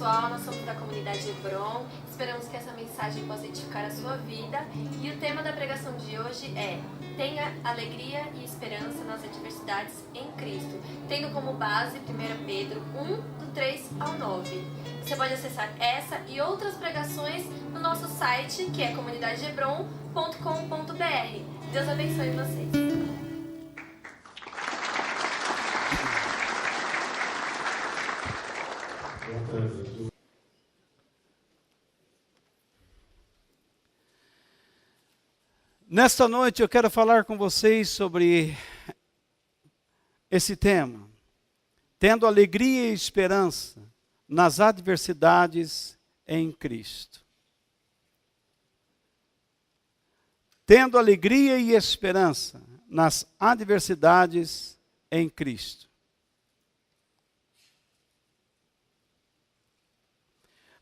pessoal, nós somos da comunidade Hebron, esperamos que essa mensagem possa edificar a sua vida e o tema da pregação de hoje é: tenha alegria e esperança nas adversidades em Cristo, tendo como base 1 Pedro 1, do 3 ao 9. Você pode acessar essa e outras pregações no nosso site, que é comunidadehebron.com.br. Deus abençoe vocês. Nesta noite eu quero falar com vocês sobre esse tema, tendo alegria e esperança nas adversidades em Cristo. Tendo alegria e esperança nas adversidades em Cristo.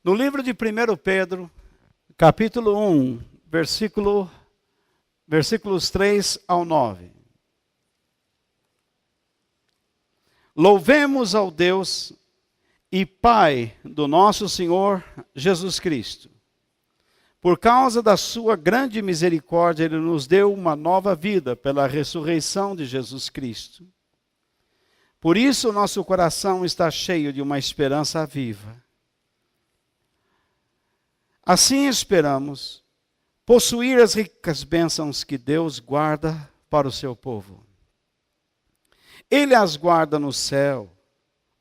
No livro de 1 Pedro, capítulo 1, versículos 3 ao 9. Louvemos ao Deus e Pai do nosso Senhor Jesus Cristo. Por causa da sua grande misericórdia, Ele nos deu uma nova vida pela ressurreição de Jesus Cristo. Por isso, nosso coração está cheio de uma esperança viva. Assim esperamos possuir as ricas bênçãos que Deus guarda para o seu povo. Ele as guarda no céu,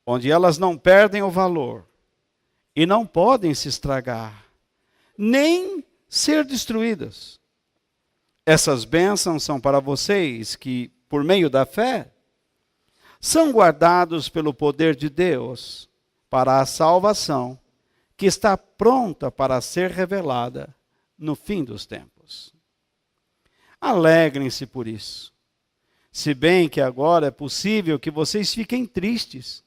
onde elas não perdem o valor e não podem se estragar, nem ser destruídas. Essas bênçãos são para vocês que, por meio da fé, são guardados pelo poder de Deus para a salvação que está pronta para ser revelada no fim dos tempos. Alegrem-se por isso, se bem que agora é possível que vocês fiquem tristes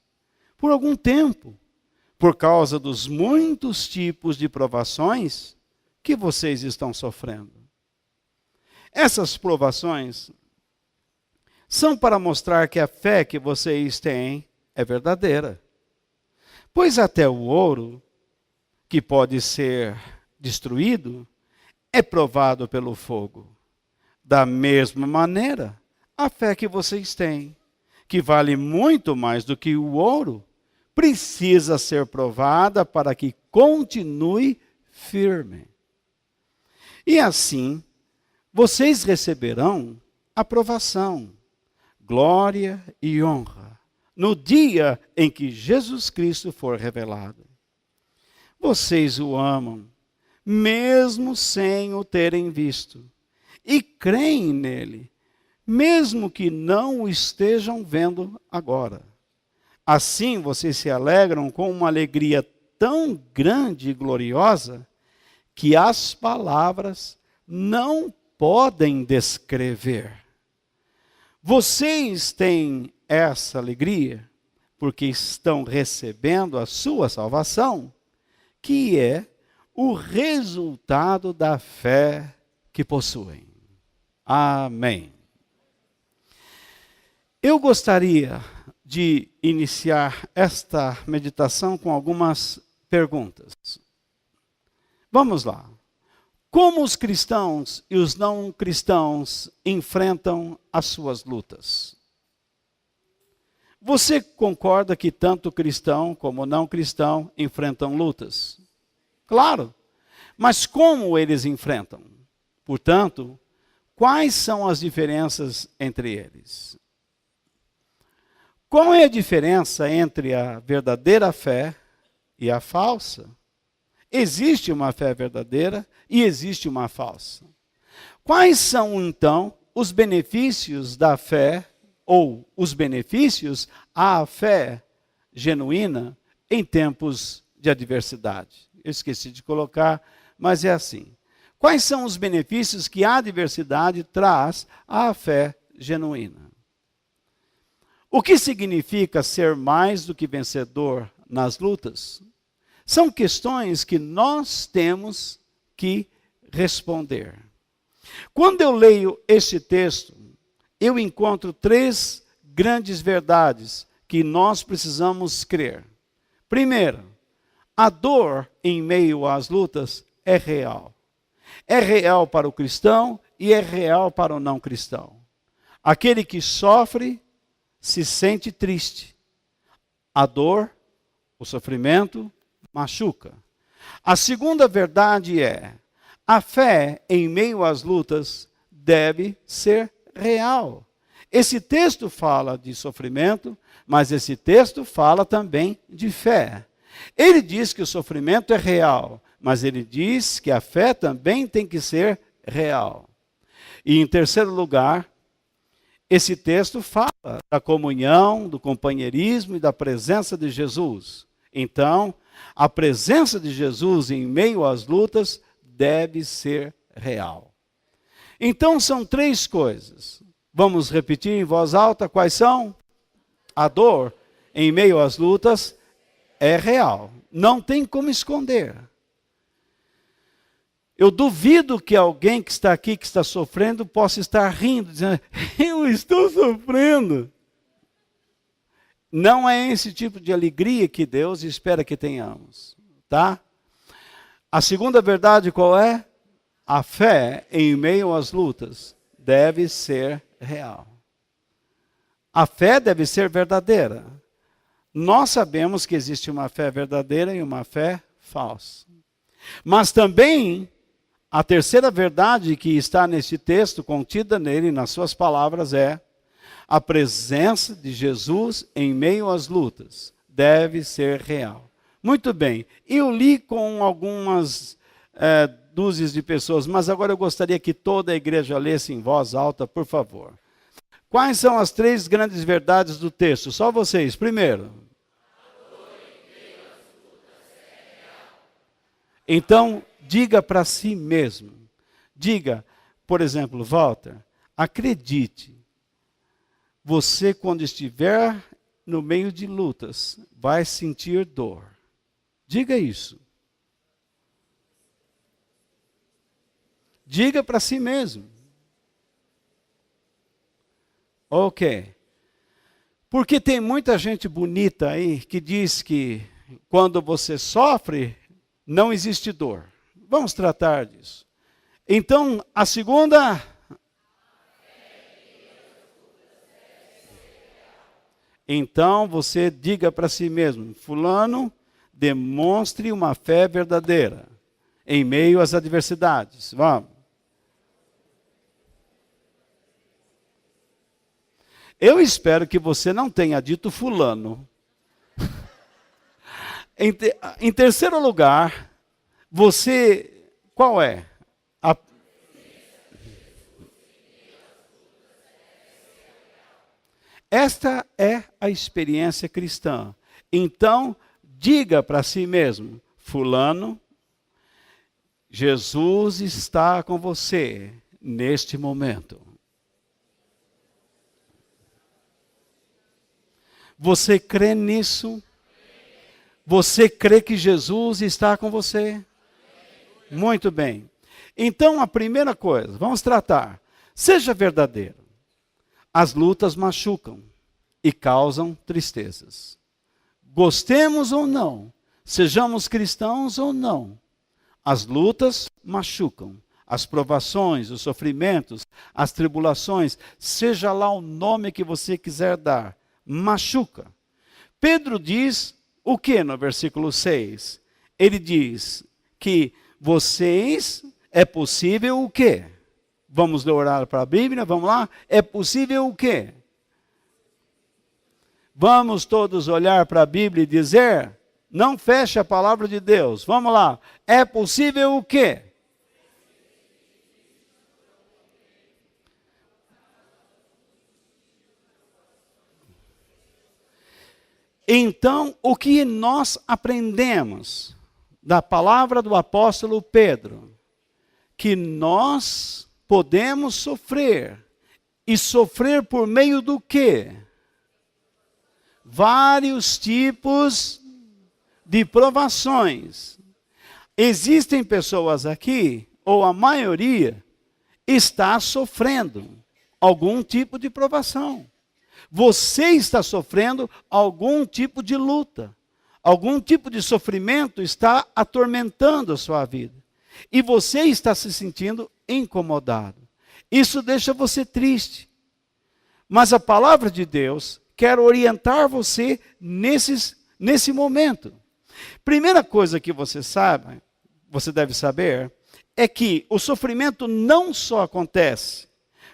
por algum tempo, por causa dos muitos tipos de provações que vocês estão sofrendo. Essas provações são para mostrar que a fé que vocês têm é verdadeira. Pois até o ouro, que pode ser destruído, é provado pelo fogo. Da mesma maneira, a fé que vocês têm, que vale muito mais do que o ouro, precisa ser provada para que continue firme. E assim, vocês receberão aprovação, glória e honra no dia em que Jesus Cristo for revelado. Vocês o amam, mesmo sem o terem visto, e creem nele, mesmo que não o estejam vendo agora. Assim vocês se alegram com uma alegria tão grande e gloriosa que as palavras não podem descrever. Vocês têm essa alegria porque estão recebendo a sua salvação, que é o resultado da fé que possuem. Amém. Eu gostaria de iniciar esta meditação com algumas perguntas. Vamos lá. Como os cristãos e os não cristãos enfrentam as suas lutas? Você concorda que tanto cristão como não cristão enfrentam lutas? Claro. Mas como eles enfrentam? Portanto, quais são as diferenças entre eles? Qual é a diferença entre a verdadeira fé e a falsa? Existe uma fé verdadeira e existe uma falsa. Quais são, então, os benefícios da fé, ou os benefícios à fé genuína em tempos de adversidade? Eu esqueci de colocar, mas é assim. Quais são os benefícios que a adversidade traz à fé genuína? O que significa ser mais do que vencedor nas lutas? São questões que nós temos que responder. Quando eu leio este texto, eu encontro três grandes verdades que nós precisamos crer. Primeiro, A dor em meio às lutas é real. É real para o cristão e é real para o não cristão. Aquele que sofre se sente triste. A dor, o sofrimento, machuca. A segunda verdade é: a fé em meio às lutas deve ser real. Esse texto fala de sofrimento, mas esse texto fala também de fé. Ele diz que o sofrimento é real, mas ele diz que a fé também tem que ser real. E em terceiro lugar, esse texto fala da comunhão, do companheirismo e da presença de Jesus. Então, a presença de Jesus em meio às lutas deve ser real. Então, são três coisas. Vamos repetir em voz alta quais são? A dor em meio às lutas é real. Não tem como esconder. Eu duvido que alguém que está aqui, que está sofrendo, possa estar rindo, dizendo, eu estou sofrendo. Não é esse tipo de alegria que Deus espera que tenhamos, tá? A segunda verdade qual é? A fé em meio às lutas deve ser real. A fé deve ser verdadeira. Nós sabemos que existe uma fé verdadeira e uma fé falsa. Mas também a terceira verdade que está nesse texto, contida nele, nas suas palavras, é a presença de Jesus em meio às lutas deve ser real. Muito bem, eu li com algumas dúzias de pessoas, mas agora eu gostaria que toda a igreja lesse em voz alta, por favor. Quais são as três grandes verdades do texto? Só vocês. Primeiro. Então, diga para si mesmo. Diga, por exemplo, Walter, acredite. Você, quando estiver no meio de lutas, vai sentir dor. Diga isso. Diga para si mesmo. Ok. Porque tem muita gente bonita aí que diz que quando você sofre, não existe dor. Vamos tratar disso. Então, a segunda. Então, você diga para si mesmo, fulano, demonstre uma fé verdadeira em meio às adversidades. Vamos. Eu espero que você não tenha dito fulano. Em terceiro lugar, você, qual é? Esta é a experiência cristã. Então, diga para si mesmo, fulano, Jesus está com você neste momento. Você crê nisso? Você crê que Jesus está com você? Muito bem. Então, a primeira coisa, vamos tratar. Seja verdadeiro. As lutas machucam e causam tristezas. Gostemos ou não, sejamos cristãos ou não, as lutas machucam. As provações, os sofrimentos, as tribulações, seja lá o nome que você quiser dar, machuca. Pedro diz o que no versículo 6? Ele diz que vocês, é possível o quê? Vamos orar para a Bíblia, vamos lá? É possível o quê? Vamos todos olhar para a Bíblia e dizer, não feche a palavra de Deus, vamos lá. É possível o quê? Então, o que nós aprendemos da palavra do apóstolo Pedro? Que nós podemos sofrer. E sofrer por meio do quê? Vários tipos de provações. Existem pessoas aqui, ou a maioria, está sofrendo algum tipo de provação. Você está sofrendo algum tipo de luta, algum tipo de sofrimento está atormentando a sua vida. E você está se sentindo incomodado. Isso deixa você triste. Mas a palavra de Deus quer orientar você nesse momento. Primeira coisa que você deve saber, é que o sofrimento não só acontece,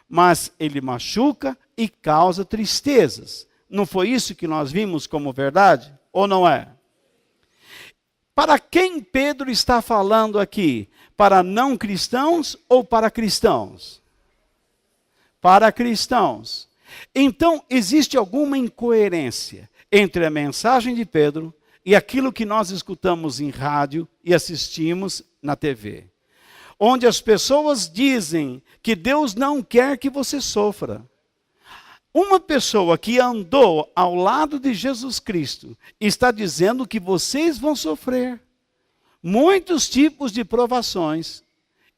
mas ele machuca e causa tristezas. Não foi isso que nós vimos como verdade? Ou não é? Para quem Pedro está falando aqui? Para não cristãos ou para cristãos? Para cristãos. Então, existe alguma incoerência entre a mensagem de Pedro e aquilo que nós escutamos em rádio e assistimos na TV. Onde as pessoas dizem que Deus não quer que você sofra. Uma pessoa que andou ao lado de Jesus Cristo está dizendo que vocês vão sofrer muitos tipos de provações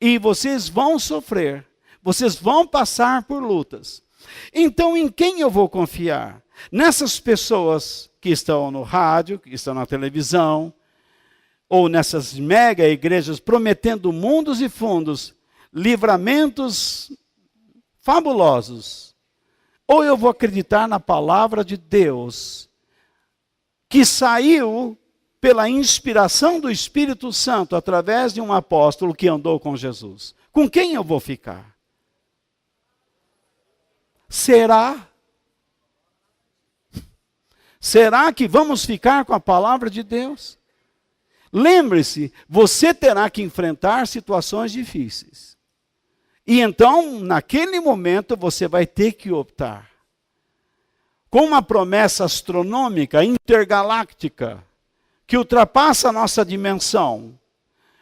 e vocês vão sofrer, vocês vão passar por lutas. Então, em quem eu vou confiar? Nessas pessoas que estão no rádio, que estão na televisão, ou nessas mega igrejas prometendo mundos e fundos, livramentos fabulosos. Ou eu vou acreditar na palavra de Deus, que saiu pela inspiração do Espírito Santo, através de um apóstolo que andou com Jesus. Com quem eu vou ficar? Será? Será que vamos ficar com a palavra de Deus? Lembre-se, você terá que enfrentar situações difíceis. E então, naquele momento, você vai ter que optar. Com uma promessa astronômica, intergaláctica, que ultrapassa a nossa dimensão.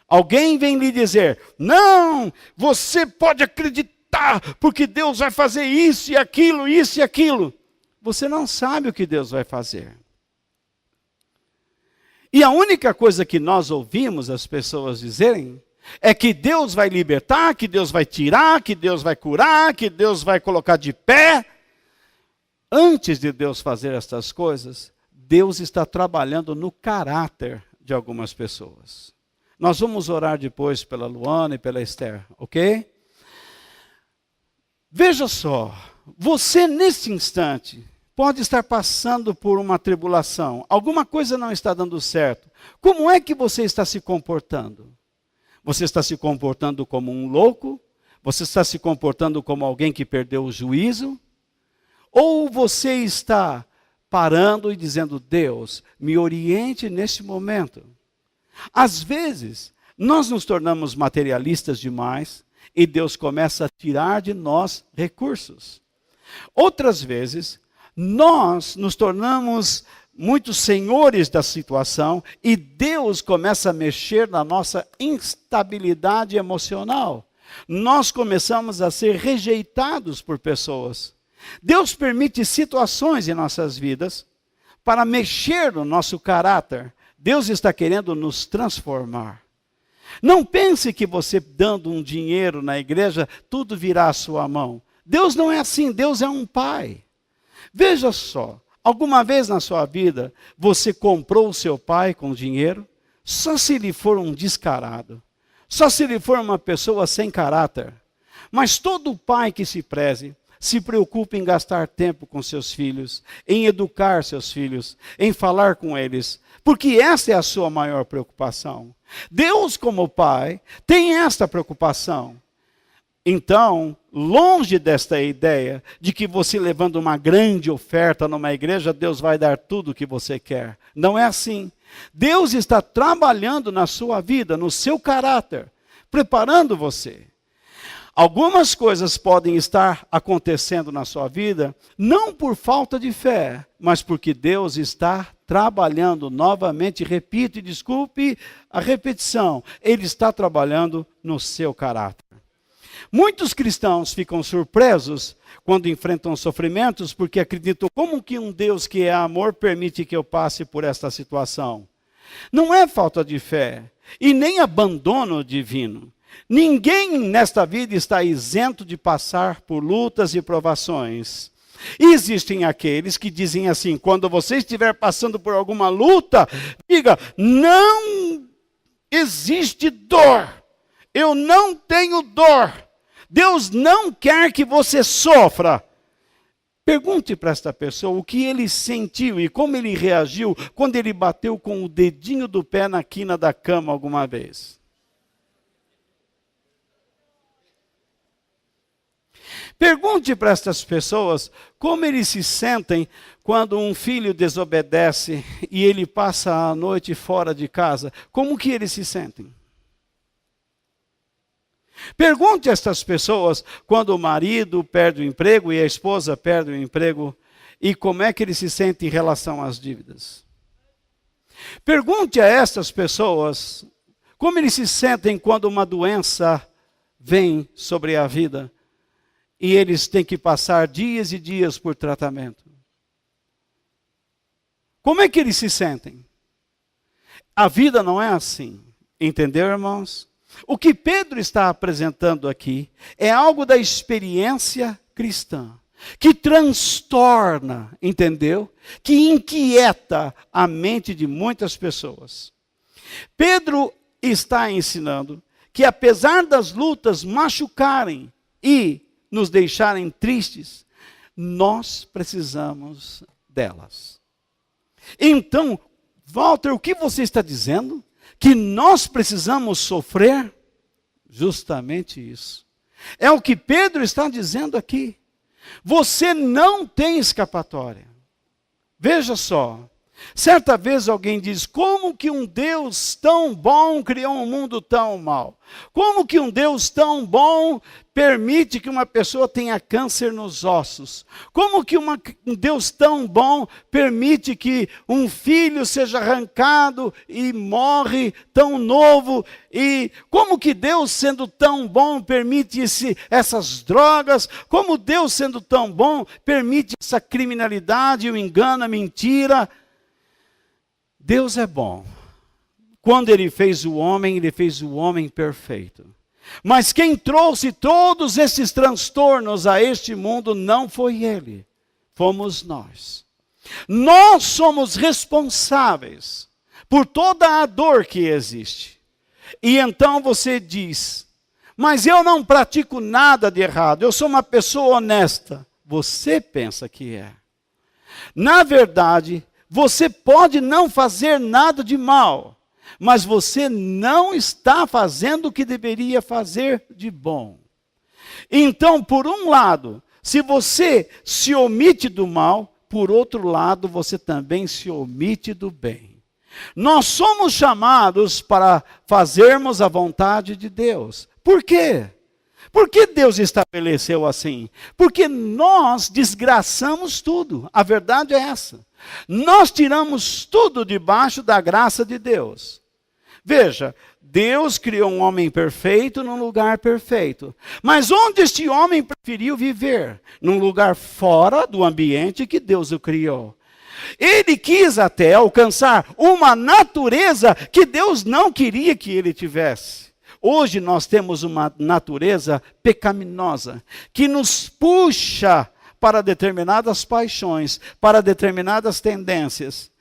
Alguém vem lhe dizer, não, você pode acreditar, porque Deus vai fazer isso e aquilo, isso e aquilo. Você não sabe o que Deus vai fazer. E a única coisa que nós ouvimos as pessoas dizerem é que Deus vai libertar, que Deus vai tirar, que Deus vai curar, que Deus vai colocar de pé. Antes de Deus fazer estas coisas, Deus está trabalhando no caráter de algumas pessoas. Nós vamos orar depois pela Luana e pela Esther, ok? Veja só, você nesse instante pode estar passando por uma tribulação, alguma coisa não está dando certo. Como é que você está se comportando? Você está se comportando como um louco? Você está se comportando como alguém que perdeu o juízo? Ou você está parando e dizendo, Deus, me oriente neste momento? Às vezes, nós nos tornamos materialistas demais e Deus começa a tirar de nós recursos. Outras vezes, nós nos tornamos muito senhores da situação e Deus começa a mexer na nossa instabilidade emocional. Nós começamos a ser rejeitados por pessoas. Deus permite situações em nossas vidas para mexer no nosso caráter. Deus está querendo nos transformar. Não pense que você dando um dinheiro na igreja, tudo virá à sua mão. Deus não é assim, Deus é um pai. Veja só, alguma vez na sua vida, você comprou o seu pai com dinheiro? Só se ele for um descarado. Só se ele for uma pessoa sem caráter. Mas todo pai que se preze, se preocupa em gastar tempo com seus filhos, em educar seus filhos, em falar com eles, porque essa é a sua maior preocupação. Deus, como Pai, tem esta preocupação. Então, longe desta ideia de que você levando uma grande oferta numa igreja, Deus vai dar tudo o que você quer. Não é assim. Deus está trabalhando na sua vida, no seu caráter, preparando você. Algumas coisas podem estar acontecendo na sua vida, não por falta de fé, mas porque Deus está trabalhando novamente, repito e desculpe a repetição, Ele está trabalhando no seu caráter. Muitos cristãos ficam surpresos quando enfrentam sofrimentos, porque acreditam como que um Deus que é amor permite que eu passe por esta situação. Não é falta de fé e nem abandono divino. Ninguém nesta vida está isento de passar por lutas e provações. E existem aqueles que dizem assim, quando você estiver passando por alguma luta, diga, não existe dor. Eu não tenho dor. Deus não quer que você sofra. Pergunte para esta pessoa o que ele sentiu e como ele reagiu quando ele bateu com o dedinho do pé na quina da cama alguma vez. Pergunte para estas pessoas como eles se sentem quando um filho desobedece e ele passa a noite fora de casa. Como que eles se sentem? Pergunte a estas pessoas quando o marido perde o emprego e a esposa perde o emprego e como é que eles se sentem em relação às dívidas. Pergunte a estas pessoas como eles se sentem quando uma doença vem sobre a vida e eles têm que passar dias e dias por tratamento. Como é que eles se sentem? A vida não é assim. Entendeu, irmãos? O que Pedro está apresentando aqui é algo da experiência cristã, que transtorna, entendeu? Que inquieta a mente de muitas pessoas. Pedro está ensinando que apesar das lutas machucarem e nos deixarem tristes, nós precisamos delas. Então, Walter, o que você está dizendo? Que nós precisamos sofrer? Justamente isso. É o que Pedro está dizendo aqui. Você não tem escapatória. Veja só. Certa vez alguém diz, como que um Deus tão bom criou um mundo tão mau? Como que um Deus tão bom permite que uma pessoa tenha câncer nos ossos? Como que um Deus tão bom permite que um filho seja arrancado e morre tão novo? E como que Deus, sendo tão bom, permite essas drogas? Como Deus, sendo tão bom, permite essa criminalidade, o engano, a mentira? Deus é bom. Quando ele fez o homem perfeito. Mas quem trouxe todos esses transtornos a este mundo não foi ele, fomos nós. Nós somos responsáveis por toda a dor que existe. E então você diz, mas eu não pratico nada de errado, eu sou uma pessoa honesta. Você pensa que é. Na verdade, você pode não fazer nada de mal, mas você não está fazendo o que deveria fazer de bom. Então, por um lado, se você se omite do mal, por outro lado, você também se omite do bem. Nós somos chamados para fazermos a vontade de Deus. Por quê? Por que Deus estabeleceu assim? Porque nós desgraçamos tudo. A verdade é essa. Nós tiramos tudo debaixo da graça de Deus. Veja, Deus criou um homem perfeito num lugar perfeito. Mas onde este homem preferiu viver? Num lugar fora do ambiente que Deus o criou. Ele quis até alcançar uma natureza que Deus não queria que ele tivesse. Hoje nós temos uma natureza pecaminosa que nos puxa para determinadas paixões, para determinadas tendências.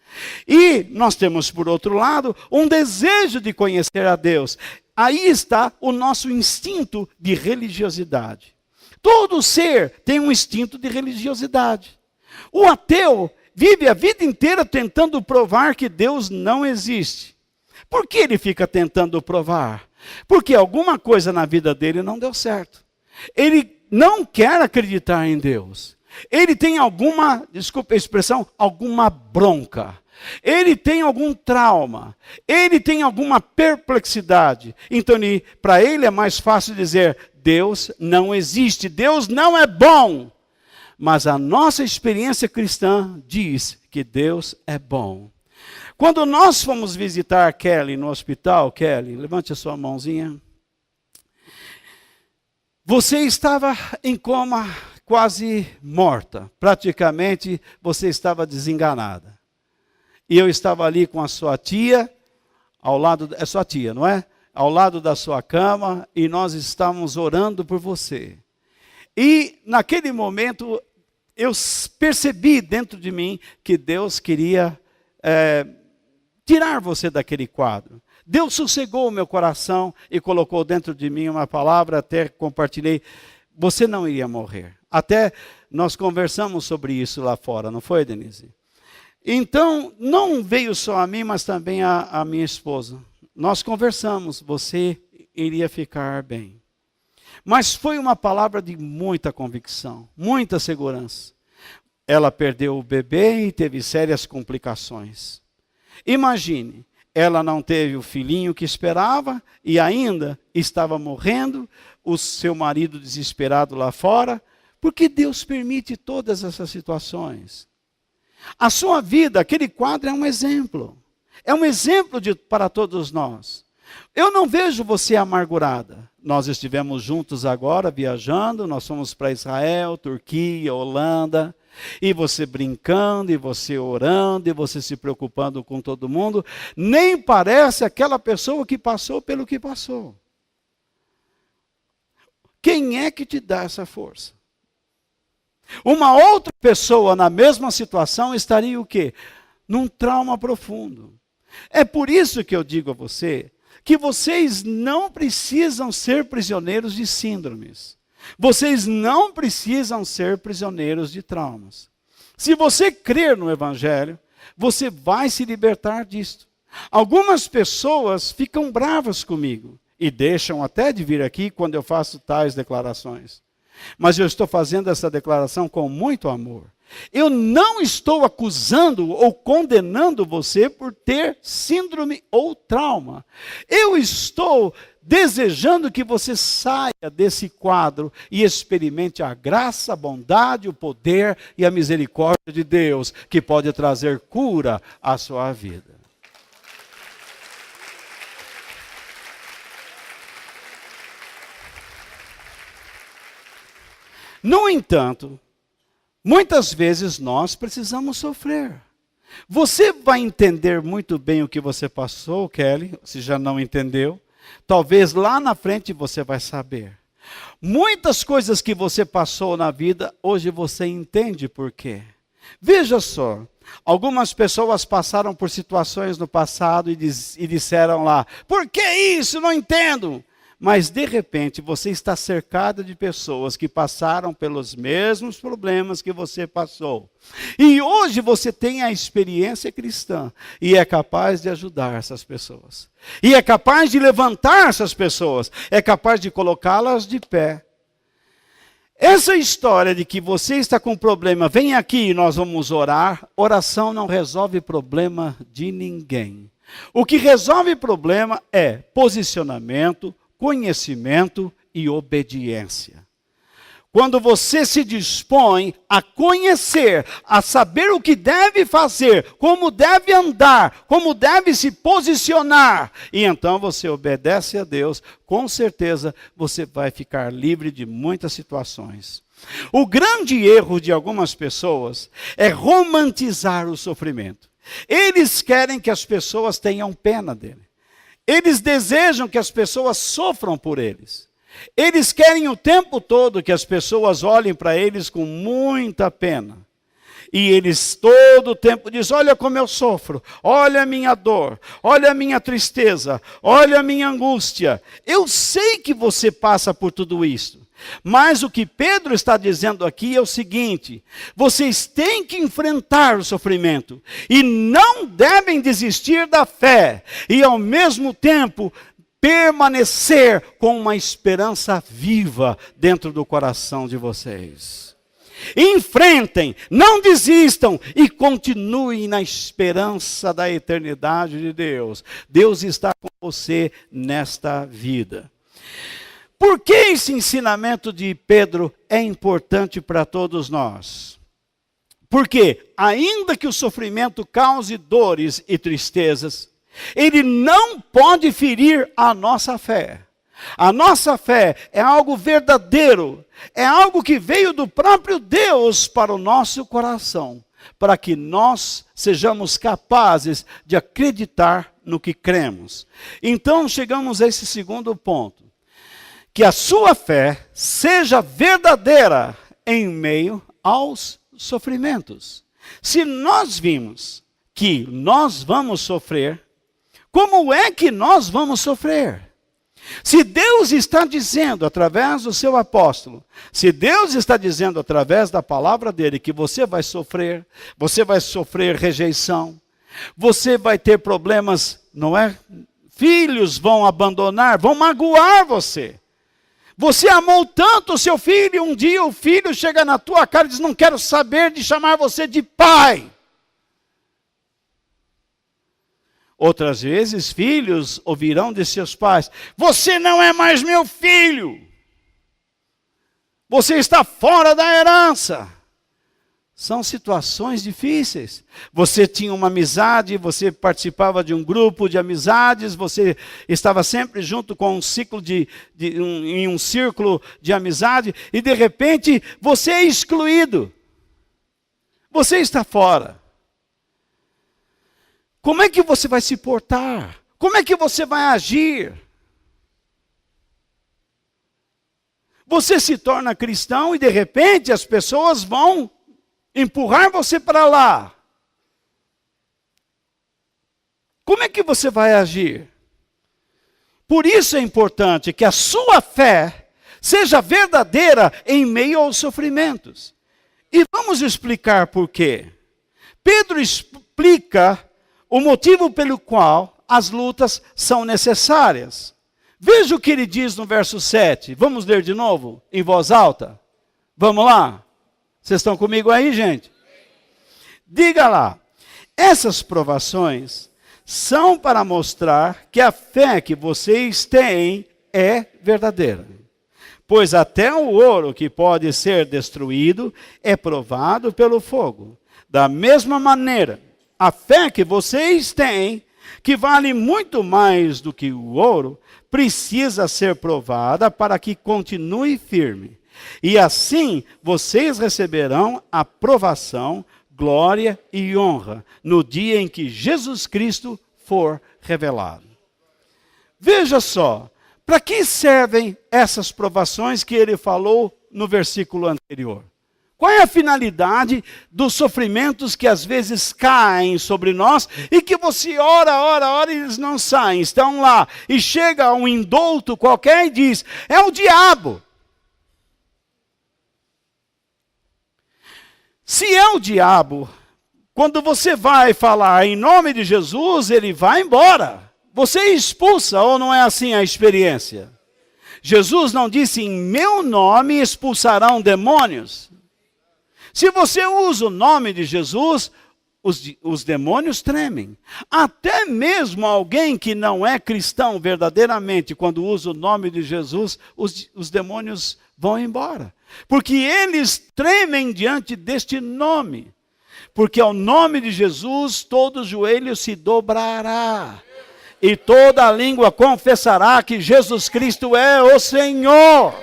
E nós temos, por outro lado, um desejo de conhecer a Deus. Aí está o nosso instinto de religiosidade. Todo ser tem um instinto de religiosidade. O ateu vive a vida inteira tentando provar que Deus não existe. Por que ele fica tentando provar? Porque alguma coisa na vida dele não deu certo. Ele não quer acreditar em Deus. Ele tem alguma, desculpa a expressão, alguma bronca. Ele tem algum trauma. Ele tem alguma perplexidade. Então, para ele é mais fácil dizer, Deus não existe, Deus não é bom. Mas a nossa experiência cristã diz que Deus é bom. Quando nós fomos visitar Kelly no hospital, Kelly, levante a sua mãozinha. Você estava em coma, quase morta. Praticamente você estava desenganada. E eu estava ali com a sua tia, ao lado, é sua tia, não é? Ao lado da sua cama, e nós estávamos orando por você. E naquele momento, eu percebi dentro de mim que Deus queria tirar você daquele quadro. Deus sossegou o meu coração e colocou dentro de mim uma palavra, até compartilhei, você não iria morrer. Até nós conversamos sobre isso lá fora, não foi, Denise? Então, não veio só a mim, mas também a minha esposa. Nós conversamos, você iria ficar bem. Mas foi uma palavra de muita convicção, muita segurança. Ela perdeu o bebê e teve sérias complicações. Imagine, ela não teve o filhinho que esperava e ainda estava morrendo, o seu marido desesperado lá fora, porque Deus permite todas essas situações. A sua vida, aquele quadro é um exemplo. É um exemplo para todos nós. Eu não vejo você amargurada. Nós estivemos juntos agora, viajando, nós fomos para Israel, Turquia, Holanda, e você brincando, e você orando, e você se preocupando com todo mundo. Nem parece aquela pessoa que passou pelo que passou. Quem é que te dá essa força? Uma outra pessoa na mesma situação estaria o quê? Num trauma profundo. É por isso que eu digo a você que vocês não precisam ser prisioneiros de síndromes. Vocês não precisam ser prisioneiros de traumas. Se você crer no Evangelho, você vai se libertar disto. Algumas pessoas ficam bravas comigo e deixam até de vir aqui quando eu faço tais declarações. Mas eu estou fazendo essa declaração com muito amor. Eu não estou acusando ou condenando você por ter síndrome ou trauma. Eu estou desejando que você saia desse quadro e experimente a graça, a bondade, o poder e a misericórdia de Deus, que pode trazer cura à sua vida. No entanto, muitas vezes nós precisamos sofrer. Você vai entender muito bem o que você passou, Kelly, se já não entendeu. Talvez lá na frente você vai saber. Muitas coisas que você passou na vida, hoje você entende por quê. Veja só, algumas pessoas passaram por situações no passado e disseram lá, por que isso? Não entendo. Mas de repente você está cercado de pessoas que passaram pelos mesmos problemas que você passou. E hoje você tem a experiência cristã e é capaz de ajudar essas pessoas. E é capaz de levantar essas pessoas, é capaz de colocá-las de pé. Essa história de que você está com problema, vem aqui e nós vamos orar, oração não resolve problema de ninguém. O que resolve problema é posicionamento, conhecimento e obediência. Quando você se dispõe a conhecer, a saber o que deve fazer, como deve andar, como deve se posicionar, e então você obedece a Deus, com certeza você vai ficar livre de muitas situações. O grande erro de algumas pessoas é romantizar o sofrimento. Eles querem que as pessoas tenham pena dele. Eles desejam que as pessoas sofram por eles. Eles querem o tempo todo que as pessoas olhem para eles com muita pena. E eles todo o tempo dizem, olha como eu sofro, olha a minha dor, olha a minha tristeza, olha a minha angústia. Eu sei que você passa por tudo isso. Mas o que Pedro está dizendo aqui é o seguinte, vocês têm que enfrentar o sofrimento e não devem desistir da fé e ao mesmo tempo permanecer com uma esperança viva dentro do coração de vocês. Enfrentem, não desistam e continuem na esperança da eternidade de Deus. Deus está com você nesta vida. Por que esse ensinamento de Pedro é importante para todos nós? Porque, ainda que o sofrimento cause dores e tristezas, ele não pode ferir a nossa fé. A nossa fé é algo verdadeiro, é algo que veio do próprio Deus para o nosso coração, para que nós sejamos capazes de acreditar no que cremos. Então, chegamos a esse segundo ponto. Que a sua fé seja verdadeira em meio aos sofrimentos. Se nós vimos que nós vamos sofrer, como é que nós vamos sofrer? Se Deus está dizendo através do seu apóstolo, se Deus está dizendo através da palavra dele que você vai sofrer rejeição, você vai ter problemas, não é? Filhos vão abandonar, vão magoar você. Você amou tanto o seu filho, um dia o filho chega na tua cara e diz, não quero saber de chamar você de pai. Outras vezes, filhos ouvirão de seus pais, você não é mais meu filho. Você está fora da herança. São situações difíceis. Você tinha uma amizade, você participava de um grupo de amizades, você estava sempre junto com um ciclo em um círculo de amizade, e de repente você é excluído. Você está fora. Como é que você vai se portar? Como é que você vai agir? Você se torna cristão e de repente as pessoas vão empurrar você para lá. Como é que você vai agir? Por isso é importante que a sua fé seja verdadeira em meio aos sofrimentos. E vamos explicar por quê. Pedro explica o motivo pelo qual as lutas são necessárias. Veja o que ele diz no verso 7. Vamos ler de novo, em voz alta? Vamos lá? Vocês estão comigo aí, gente? Diga lá. Essas provações são para mostrar que a fé que vocês têm é verdadeira. Pois até o ouro que pode ser destruído é provado pelo fogo. Da mesma maneira, a fé que vocês têm, que vale muito mais do que o ouro, precisa ser provada para que continue firme. E assim vocês receberão aprovação, glória e honra no dia em que Jesus Cristo for revelado. Veja só, para que servem essas provações que ele falou no versículo anterior? Qual é a finalidade dos sofrimentos que às vezes caem sobre nós e que você ora e eles não saem, estão lá. E chega um indulto qualquer e diz, é o diabo. Se é o diabo, quando você vai falar em nome de Jesus, ele vai embora. Você expulsa, ou não é assim a experiência? Jesus não disse, em meu nome expulsarão demônios. Se você usa o nome de Jesus, os demônios tremem. Até mesmo alguém que não é cristão verdadeiramente, quando usa o nome de Jesus, os demônios vão embora. Porque eles tremem diante deste nome. Porque ao nome de Jesus, todo joelho se dobrará. E toda língua confessará que Jesus Cristo é o Senhor.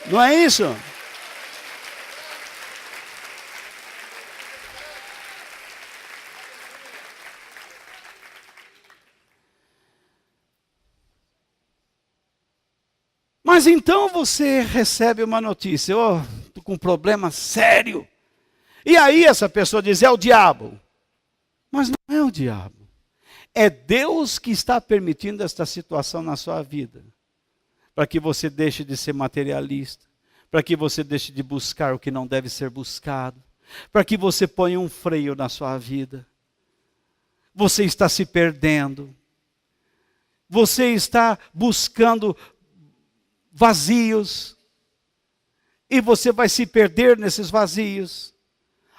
Não é isso? Mas então você recebe uma notícia, estou com um problema sério. E aí essa pessoa diz, é o diabo. Mas não é o diabo. É Deus que está permitindo esta situação na sua vida. Para que você deixe de ser materialista. Para que você deixe de buscar o que não deve ser buscado. Para que você ponha um freio na sua vida. Você está se perdendo. Você está buscando vazios, e você vai se perder nesses vazios.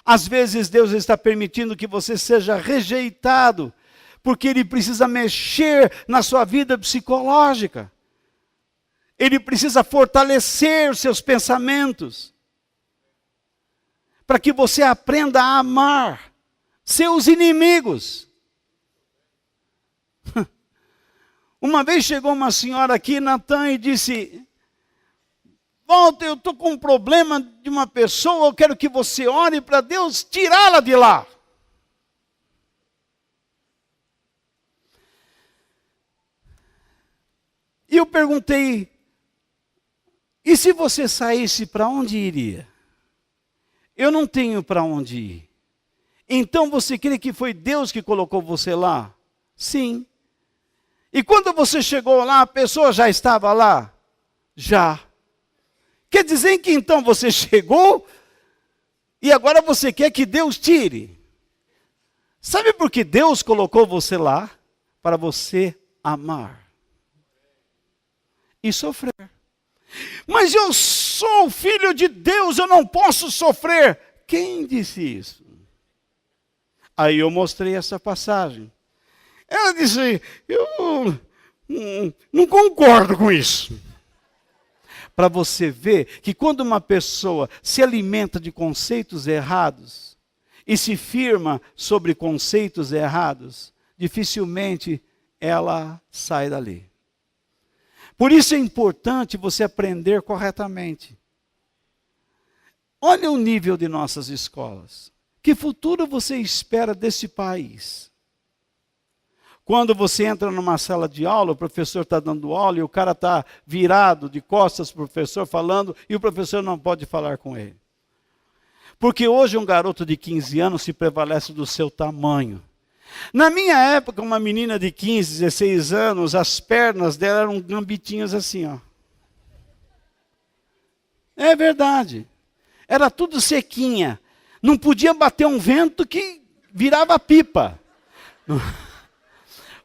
Às vezes Deus está permitindo que você seja rejeitado, porque Ele precisa mexer na sua vida psicológica. Ele precisa fortalecer os seus pensamentos, para que você aprenda a amar seus inimigos. Uma vez chegou uma senhora aqui, Natan, e disse, Walter, eu estou com um problema de uma pessoa, eu quero que você ore para Deus tirá-la de lá. E eu perguntei, e se você saísse, para onde iria? eu não tenho para onde ir. Então você crê que foi Deus que colocou você lá? Sim. E quando você chegou lá, a pessoa já estava lá? Já. Quer dizer que então você chegou e agora você quer que Deus tire? Sabe por que Deus colocou você lá? Para você amar e sofrer. Mas eu sou filho de Deus, eu não posso sofrer. Quem disse isso? Aí eu mostrei essa passagem. Ela disse, eu não concordo com isso. Para você ver que quando uma pessoa se alimenta de conceitos errados e se firma sobre conceitos errados, dificilmente ela sai dali. Por isso é importante você aprender corretamente. Olha o nível de nossas escolas. Que futuro você espera desse país? Quando você entra numa sala de aula, o professor está dando aula e o cara está virado de costas para o professor falando e o professor não pode falar com ele. Porque hoje um garoto de 15 anos se prevalece do seu tamanho. Na minha época, uma menina de 15, 16 anos, as pernas dela eram gambitinhas assim, ó. É verdade. Era tudo sequinha. Não podia bater um vento que virava pipa.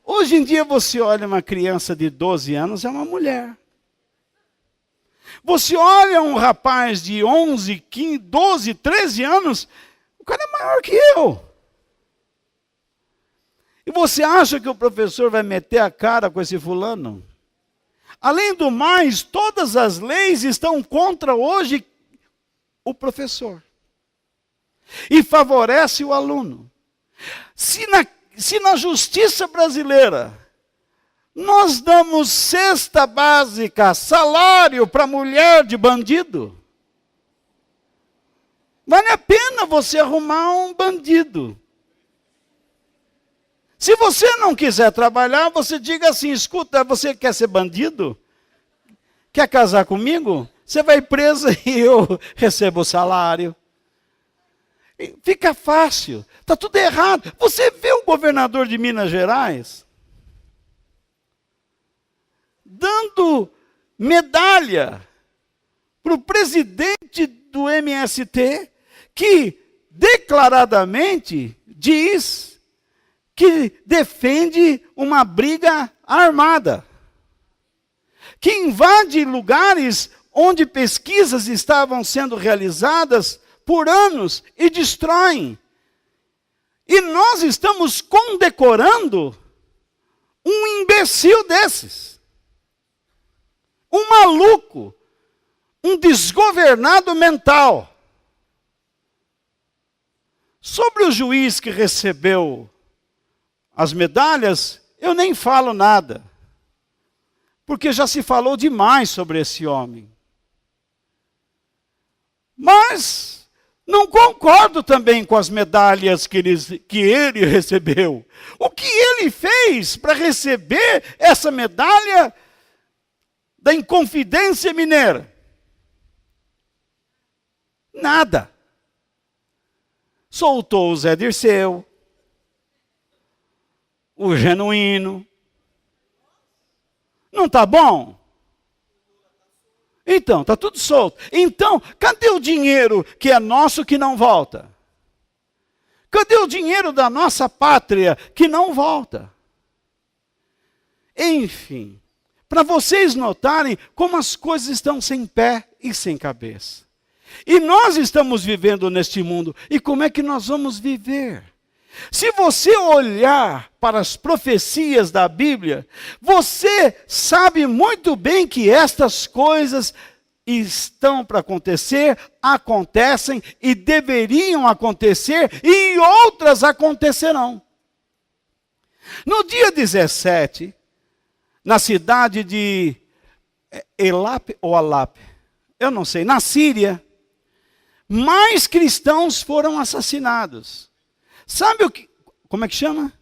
Hoje em dia você olha uma criança de 12 anos, é uma mulher. Você olha um rapaz de 11, 15, 12, 13 anos, o cara é maior que eu. E você acha que o professor vai meter a cara com esse fulano? Além do mais, todas as leis estão contra hoje o professor. E favorece o aluno. Se na justiça brasileira nós damos cesta básica, salário para mulher de bandido, vale a pena você arrumar um bandido. Se você não quiser trabalhar, você diga assim, escuta, você quer ser bandido? Quer casar comigo? Você vai preso e eu recebo o salário. Fica fácil, está tudo errado. Você vê o governador de Minas Gerais dando medalha para o presidente do MST, que declaradamente diz que defende uma briga armada, que invade lugares onde pesquisas estavam sendo realizadas por anos e destroem. E nós estamos condecorando um imbecil desses. Um maluco, um desgovernado mental. Sobre o juiz que recebeu as medalhas, eu nem falo nada. Porque já se falou demais sobre esse homem. Mas não concordo também com as medalhas que ele recebeu. O que ele fez para receber essa medalha da Inconfidência Mineira? Nada. Soltou o Zé Dirceu, o Genuíno. Não está bom? Então, está tudo solto. Então, cadê o dinheiro que é nosso que não volta? Cadê o dinheiro da nossa pátria que não volta? Enfim, para vocês notarem como as coisas estão sem pé e sem cabeça. E nós estamos vivendo neste mundo. E como é que nós vamos viver? Se você olhar para as profecias da Bíblia, você sabe muito bem que estas coisas estão para acontecer, acontecem e deveriam acontecer e outras acontecerão. No dia 17, na cidade de Elap ou Alap, eu não sei, na Síria, mais cristãos foram assassinados. Sabe o que, como é que chama?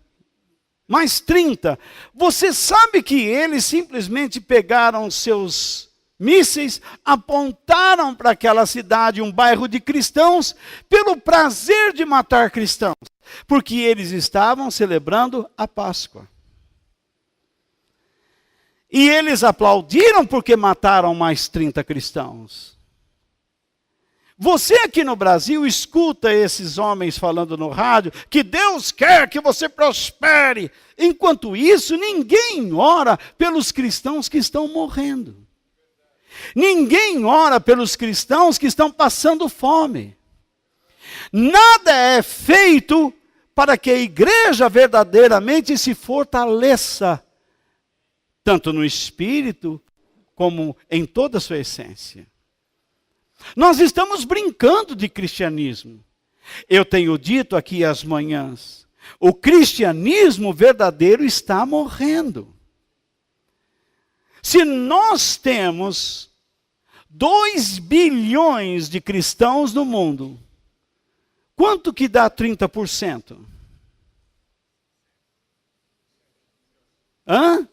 Mais 30. Você sabe que eles simplesmente pegaram seus mísseis apontaram para aquela cidade, um bairro de cristãos, pelo prazer de matar cristãos, porque eles estavam celebrando a Páscoa. E eles aplaudiram porque mataram mais 30 cristãos. Você aqui no Brasil escuta esses homens falando no rádio que Deus quer que você prospere. Enquanto isso, ninguém ora pelos cristãos que estão morrendo. Ninguém ora pelos cristãos que estão passando fome. Nada é feito para que a igreja verdadeiramente se fortaleça, tanto no espírito como em toda a sua essência. Nós estamos brincando de cristianismo. Eu tenho dito aqui às manhãs, o cristianismo verdadeiro está morrendo. Se nós temos 2 bilhões de cristãos no mundo, quanto que dá 30%? Hã?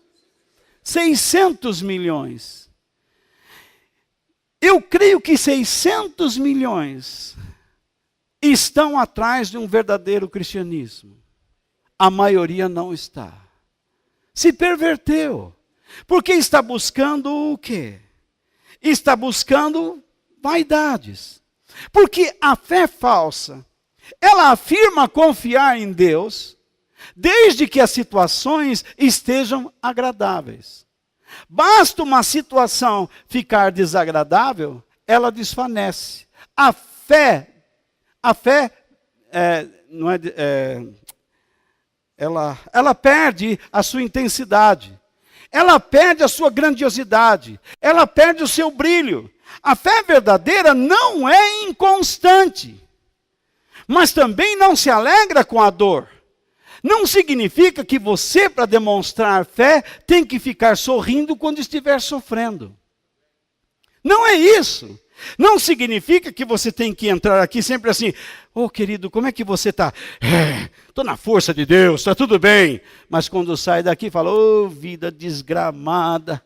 600 milhões. Eu creio que 600 milhões estão atrás de um verdadeiro cristianismo. A maioria não está. Se perverteu. Porque está buscando o quê? Está buscando vaidades. Porque a fé falsa, ela afirma confiar em Deus, desde que as situações estejam agradáveis. Basta uma situação ficar desagradável, ela desvanece. Ela perde a sua intensidade. Ela perde a sua grandiosidade. Ela perde o seu brilho. A fé verdadeira não é inconstante, mas também não se alegra com a dor. Não significa que você, para demonstrar fé, tem que ficar sorrindo quando estiver sofrendo. Não é isso. Não significa que você tem que entrar aqui sempre assim, ô querido, como é que você está? Estou na força de Deus, está tudo bem. Mas quando sai daqui, fala, ô vida desgramada.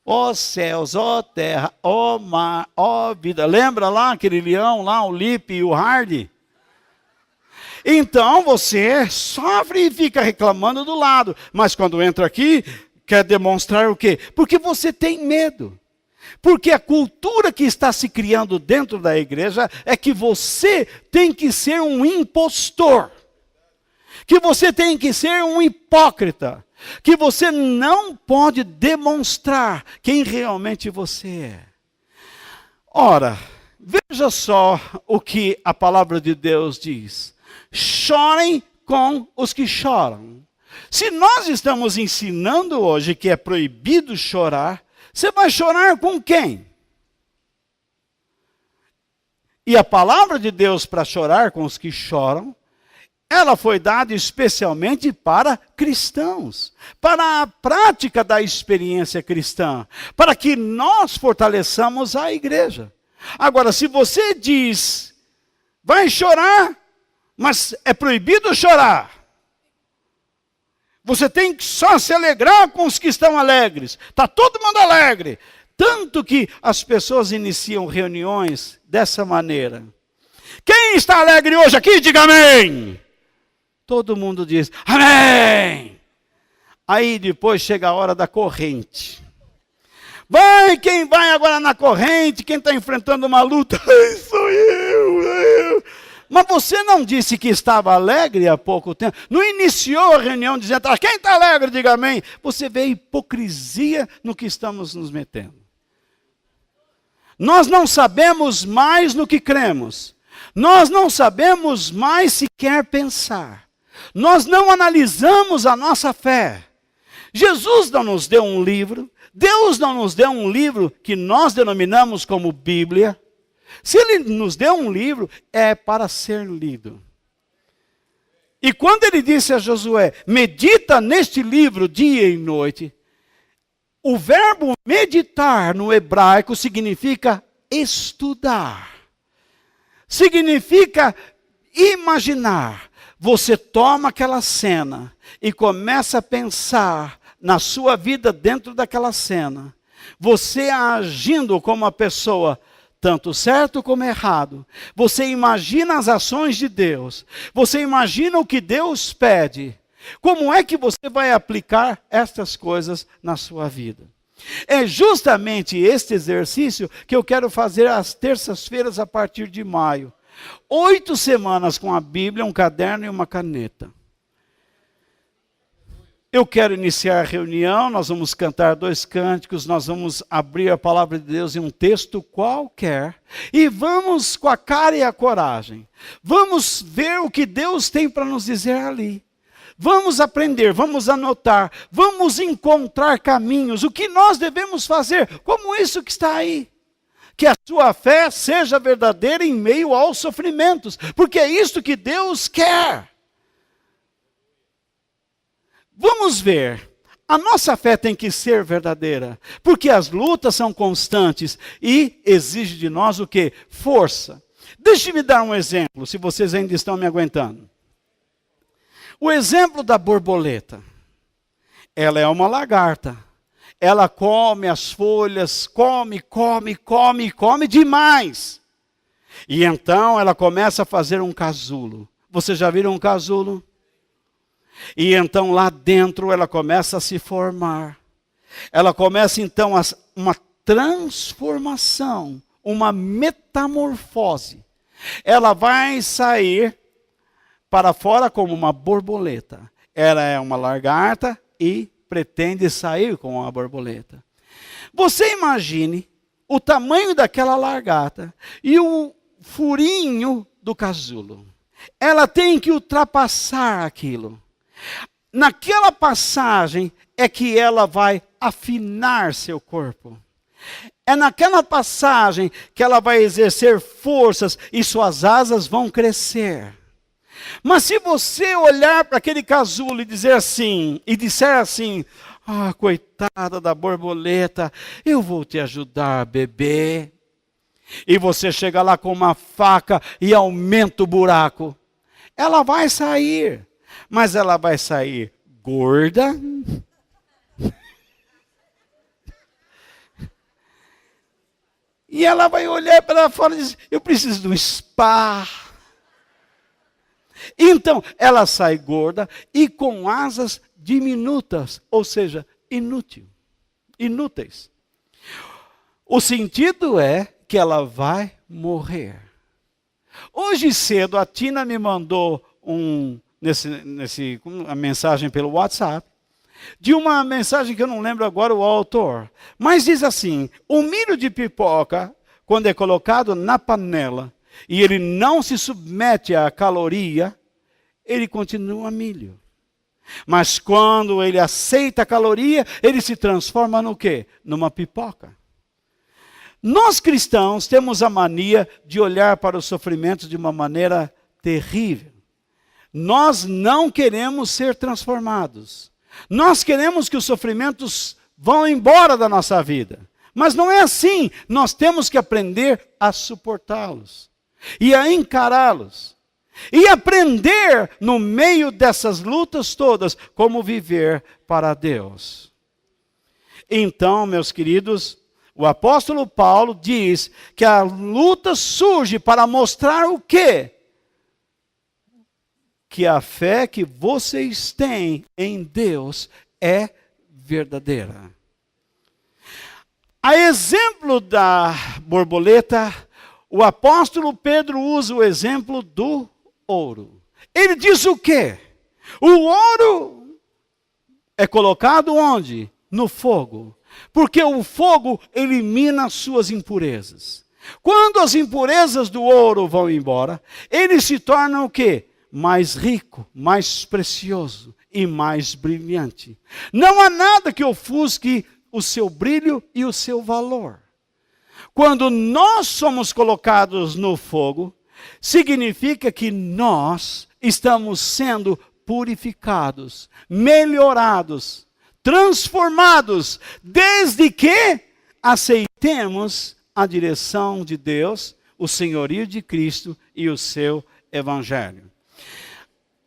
Ó céus, ó terra, ó mar, ó vida. Lembra lá aquele leão lá, o Lipe e o Hardy? Então você sofre e fica reclamando do lado. Mas quando entra aqui, quer demonstrar o quê? Porque você tem medo. Porque a cultura que está se criando dentro da igreja é que você tem que ser um impostor. Que você tem que ser um hipócrita. Que você não pode demonstrar quem realmente você é. Ora, veja só o que a palavra de Deus diz. Chorem com os que choram. Se nós estamos ensinando hoje que é proibido chorar, você vai chorar com quem? E a palavra de Deus para chorar com os que choram, ela foi dada especialmente para cristãos, para a prática da experiência cristã, para que nós fortaleçamos a igreja. Agora, se você diz, vai chorar, mas é proibido chorar. Você tem que só se alegrar com os que estão alegres. Está todo mundo alegre. Tanto que as pessoas iniciam reuniões dessa maneira. Quem está alegre hoje aqui, diga amém. Todo mundo diz amém. Aí depois chega a hora da corrente. Vai, quem vai agora na corrente, quem está enfrentando uma luta, sou eu. Mas você não disse que estava alegre há pouco tempo? Não iniciou a reunião dizendo, quem está alegre, diga amém. Você vê a hipocrisia no que estamos nos metendo. Nós não sabemos mais no que cremos. Nós não sabemos mais sequer pensar. Nós não analisamos a nossa fé. Jesus não nos deu um livro. Deus não nos deu um livro que nós denominamos como Bíblia. Se Ele nos deu um livro, é para ser lido. E quando Ele disse a Josué, medita neste livro dia e noite, o verbo meditar no hebraico significa estudar. Significa imaginar. Você toma aquela cena e começa a pensar na sua vida dentro daquela cena. você agindo como uma pessoa tanto certo como errado, você imagina as ações de Deus, você imagina o que Deus pede, como é que você vai aplicar estas coisas na sua vida? É justamente este exercício que eu quero fazer às terças-feiras a partir de maio. 8 semanas com a Bíblia, um caderno e uma caneta. Eu quero iniciar a reunião, nós vamos cantar 2 cânticos, nós vamos abrir a palavra de Deus em um texto qualquer e vamos com a cara e a coragem. Vamos ver o que Deus tem para nos dizer ali. Vamos aprender, vamos anotar, vamos encontrar caminhos, o que nós devemos fazer, como isso que está aí. Que a sua fé seja verdadeira em meio aos sofrimentos, porque é isso que Deus quer. Vamos ver, a nossa fé tem que ser verdadeira, porque as lutas são constantes e exige de nós o quê? Força. Deixe-me dar um exemplo, se vocês ainda estão me aguentando. O exemplo da borboleta. Ela é uma lagarta. Ela come as folhas, come demais. E então ela começa a fazer um casulo. Vocês já viram um casulo? E então lá dentro ela começa a se formar. Ela começa então uma transformação, uma metamorfose. Ela vai sair para fora como uma borboleta. Ela é uma lagarta e pretende sair como uma borboleta. Você imagine o tamanho daquela lagarta e o furinho do casulo. Ela tem que ultrapassar aquilo. Naquela passagem é que ela vai afinar seu corpo. É naquela passagem que ela vai exercer forças e suas asas vão crescer. Mas se você olhar para aquele casulo e disser assim, coitada da borboleta, eu vou te ajudar, bebê. E você chega lá com uma faca e aumenta o buraco. Ela vai sair, mas ela vai sair gorda. E ela vai olhar para fora e dizer, eu preciso de um spa. Então, ela sai gorda e com asas diminutas, ou seja, inúteis. O sentido é que ela vai morrer. Hoje cedo, a Tina me mandou uma mensagem pelo WhatsApp, de uma mensagem que eu não lembro agora o autor, mas diz assim, o milho de pipoca, quando é colocado na panela, e ele não se submete à caloria, ele continua milho. Mas quando ele aceita a caloria, ele se transforma no quê? Numa pipoca. Nós cristãos temos a mania de olhar para os sofrimentos de uma maneira terrível. Nós não queremos ser transformados. Nós queremos que os sofrimentos vão embora da nossa vida. Mas não é assim. Nós temos que aprender a suportá-los e a encará-los. E aprender, no meio dessas lutas todas, como viver para Deus. Então, meus queridos, o apóstolo Paulo diz que a luta surge para mostrar o quê? Que a fé que vocês têm em Deus é verdadeira. A exemplo da borboleta, o apóstolo Pedro usa o exemplo do ouro. Ele diz o quê? O ouro é colocado onde? No fogo. Porque o fogo elimina suas impurezas. Quando as impurezas do ouro vão embora, ele se torna o quê? Mais rico, mais precioso e mais brilhante. Não há nada que ofusque o seu brilho e o seu valor. Quando nós somos colocados no fogo, significa que nós estamos sendo purificados, melhorados, transformados, desde que aceitemos a direção de Deus, o senhorio de Cristo e o seu evangelho.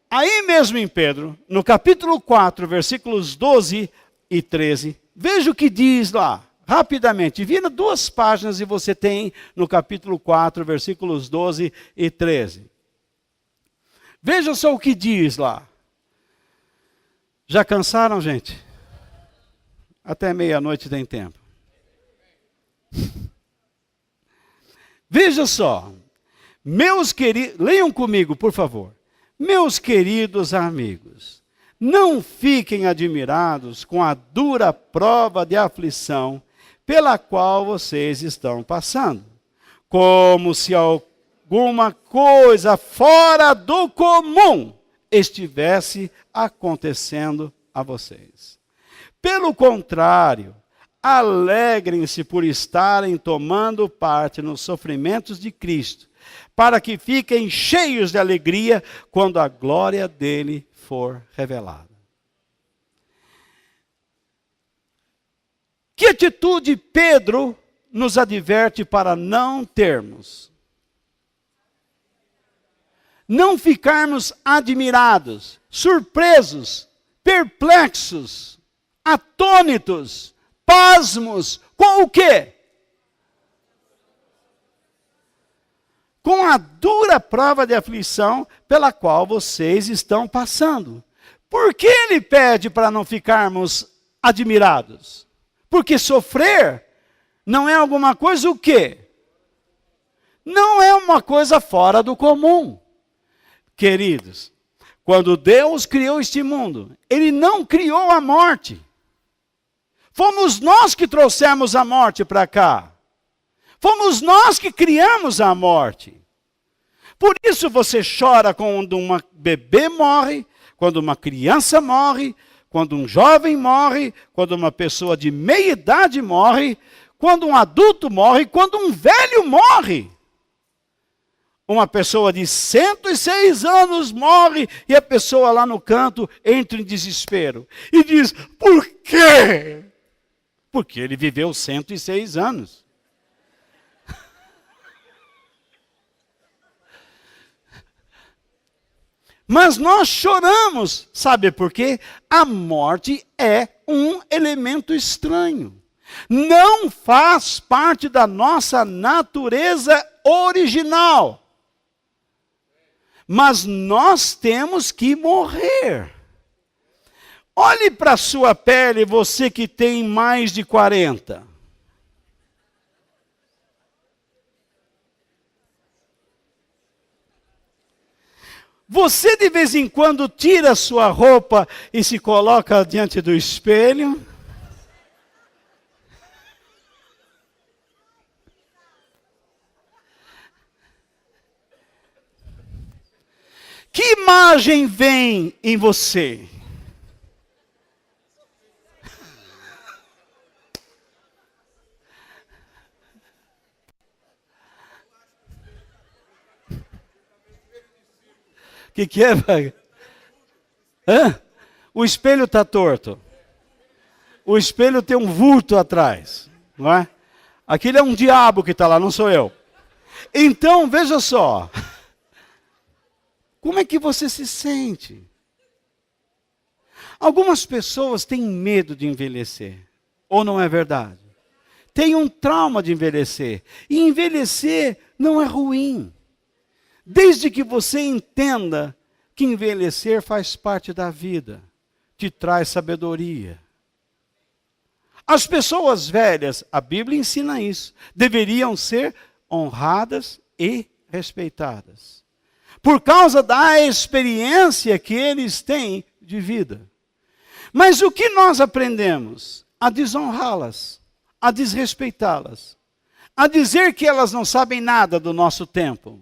Aí mesmo em Pedro, no capítulo 4, versículos 12 e 13, veja o que diz lá. rapidamente, vira 2 páginas e você tem no capítulo 4, versículos 12 e 13. Veja só o que diz lá. Já cansaram, gente? Até meia-noite tem tempo. Veja só. Meus queridos, leiam comigo, por favor. Meus queridos amigos, não fiquem admirados com a dura prova de aflição pela qual vocês estão passando, como se alguma coisa fora do comum estivesse acontecendo a vocês. Pelo contrário, alegrem-se por estarem tomando parte nos sofrimentos de Cristo, para que fiquem cheios de alegria quando a glória dele for revelada. Que atitude Pedro nos adverte para não termos? Não ficarmos admirados, surpresos, perplexos, atônitos, pasmos, com o quê? Com a dura prova de aflição pela qual vocês estão passando. Por que ele pede para não ficarmos admirados? Porque sofrer não é alguma coisa o quê? Não é uma coisa fora do comum. Queridos, quando Deus criou este mundo, ele não criou a morte. Fomos nós que trouxemos a morte para cá. Fomos nós que criamos a morte. Por isso você chora quando uma bebê morre, quando uma criança morre, quando um jovem morre, quando uma pessoa de meia idade morre, quando um adulto morre, quando um velho morre. Uma pessoa de 106 anos morre e a pessoa lá no canto entra em desespero. E diz, por quê? Porque ele viveu 106 anos. Mas nós choramos, sabe por quê? A morte é um elemento estranho. Não faz parte da nossa natureza original. Mas nós temos que morrer. Olhe para a sua pele, você que tem mais de 40. Você de vez em quando tira a sua roupa e se coloca diante do espelho? Que imagem vem em você? O que é, Vaga? O espelho está torto. O espelho tem um vulto atrás, não é? Aquele é um diabo que está lá, não sou eu. Então, veja só. Como é que você se sente? Algumas pessoas têm medo de envelhecer, ou não é verdade? Tem um trauma de envelhecer. E envelhecer não é ruim. Desde que você entenda que envelhecer faz parte da vida, te traz sabedoria. As pessoas velhas, a Bíblia ensina isso, deveriam ser honradas e respeitadas, por causa da experiência que eles têm de vida. Mas o que nós aprendemos? A desonrá-las, a desrespeitá-las, a dizer que elas não sabem nada do nosso tempo.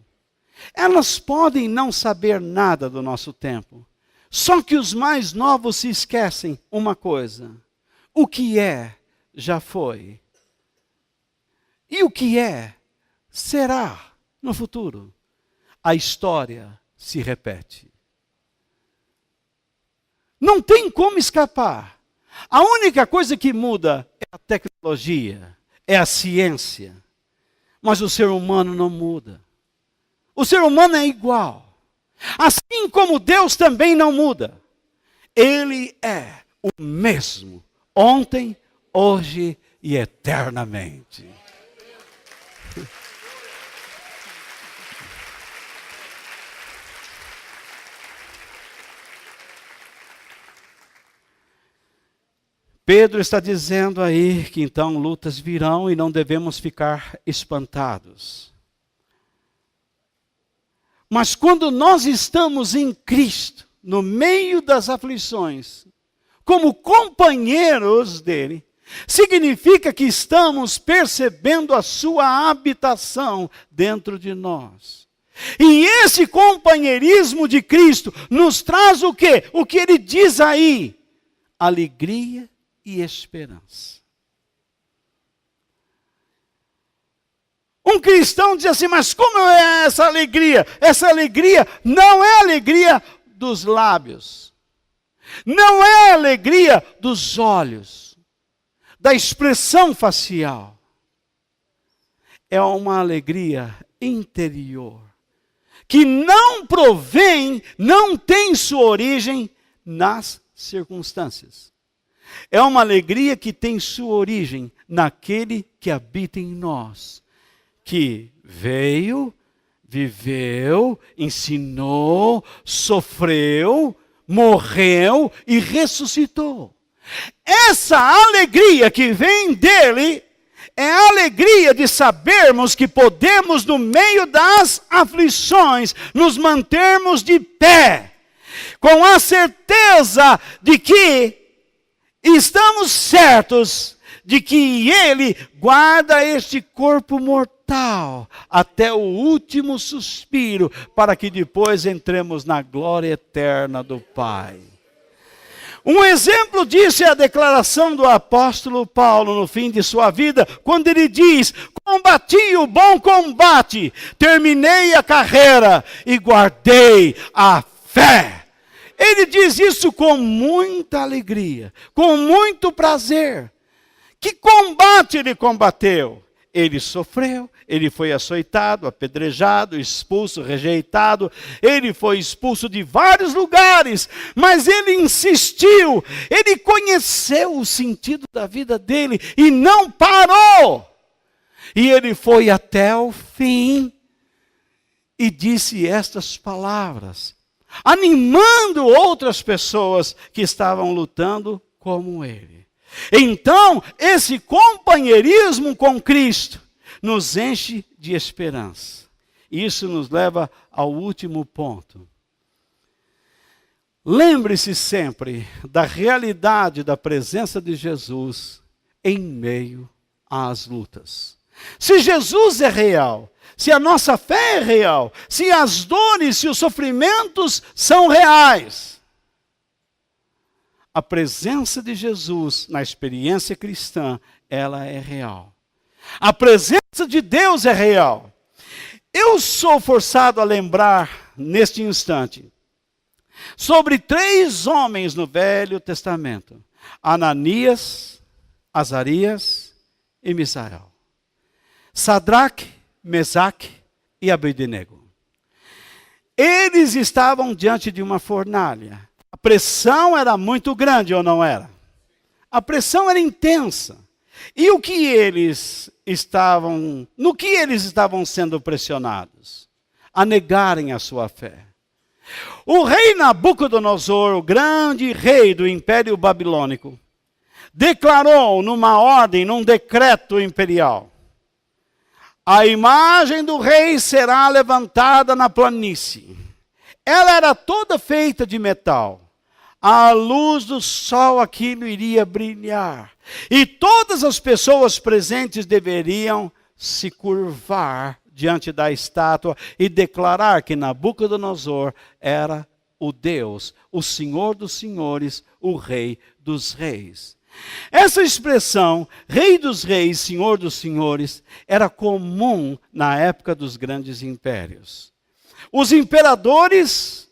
Elas podem não saber nada do nosso tempo. Só que os mais novos se esquecem uma coisa. O que é, já foi. E o que é, será no futuro. A história se repete. Não tem como escapar. A única coisa que muda é a tecnologia, é a ciência. Mas o ser humano não muda. O ser humano é igual. Assim como Deus também não muda. Ele é o mesmo. Ontem, hoje e eternamente. Pedro está dizendo aí que então lutas virão e não devemos ficar espantados. Mas quando nós estamos em Cristo, no meio das aflições, como companheiros dele, significa que estamos percebendo a sua habitação dentro de nós. E esse companheirismo de Cristo nos traz o quê? O que ele diz aí? Alegria e esperança. Um cristão diz assim, mas como é essa alegria? Essa alegria não é alegria dos lábios. Não é alegria dos olhos, da expressão facial. É uma alegria interior, que não provém, não tem sua origem nas circunstâncias. É uma alegria que tem sua origem naquele que habita em nós, que veio, viveu, ensinou, sofreu, morreu e ressuscitou. Essa alegria que vem dele é a alegria de sabermos que podemos, no meio das aflições, nos mantermos de pé, com a certeza de que estamos certos de que ele guarda este corpo mortal até o último suspiro, para que depois entremos na glória eterna do Pai. Um exemplo disso é a declaração do apóstolo Paulo no fim de sua vida, quando ele diz: combati o bom combate, terminei a carreira e guardei a fé. Ele diz isso com muita alegria, com muito prazer. Que combate ele combateu? Ele sofreu, ele foi açoitado, apedrejado, expulso, rejeitado. Ele foi expulso de vários lugares, mas ele insistiu. Ele conheceu o sentido da vida dele e não parou. E ele foi até o fim e disse estas palavras, animando outras pessoas que estavam lutando como ele. Então, esse companheirismo com Cristo nos enche de esperança. Isso nos leva ao último ponto. Lembre-se sempre da realidade da presença de Jesus em meio às lutas. Se Jesus é real, se a nossa fé é real, se as dores e os sofrimentos são reais, a presença de Jesus na experiência cristã, ela é real. A presença de Deus é real. Eu sou forçado a lembrar, neste instante, sobre 3 homens no Velho Testamento: Ananias, Azarias e Misael. Sadraque, Mesaque e Abednego. Eles estavam diante de uma fornalha. A pressão era muito grande, ou não era? A pressão era intensa. E no que eles estavam sendo pressionados? A negarem a sua fé. O rei Nabucodonosor, o grande rei do Império Babilônico, declarou numa ordem, num decreto imperial: a imagem do rei será levantada na planície. Ela era toda feita de metal. À luz do sol aquilo iria brilhar. E todas as pessoas presentes deveriam se curvar diante da estátua e declarar que Nabucodonosor era o Deus, o Senhor dos senhores, o Rei dos reis. Essa expressão, Rei dos reis, Senhor dos senhores, era comum na época dos grandes impérios. Os imperadores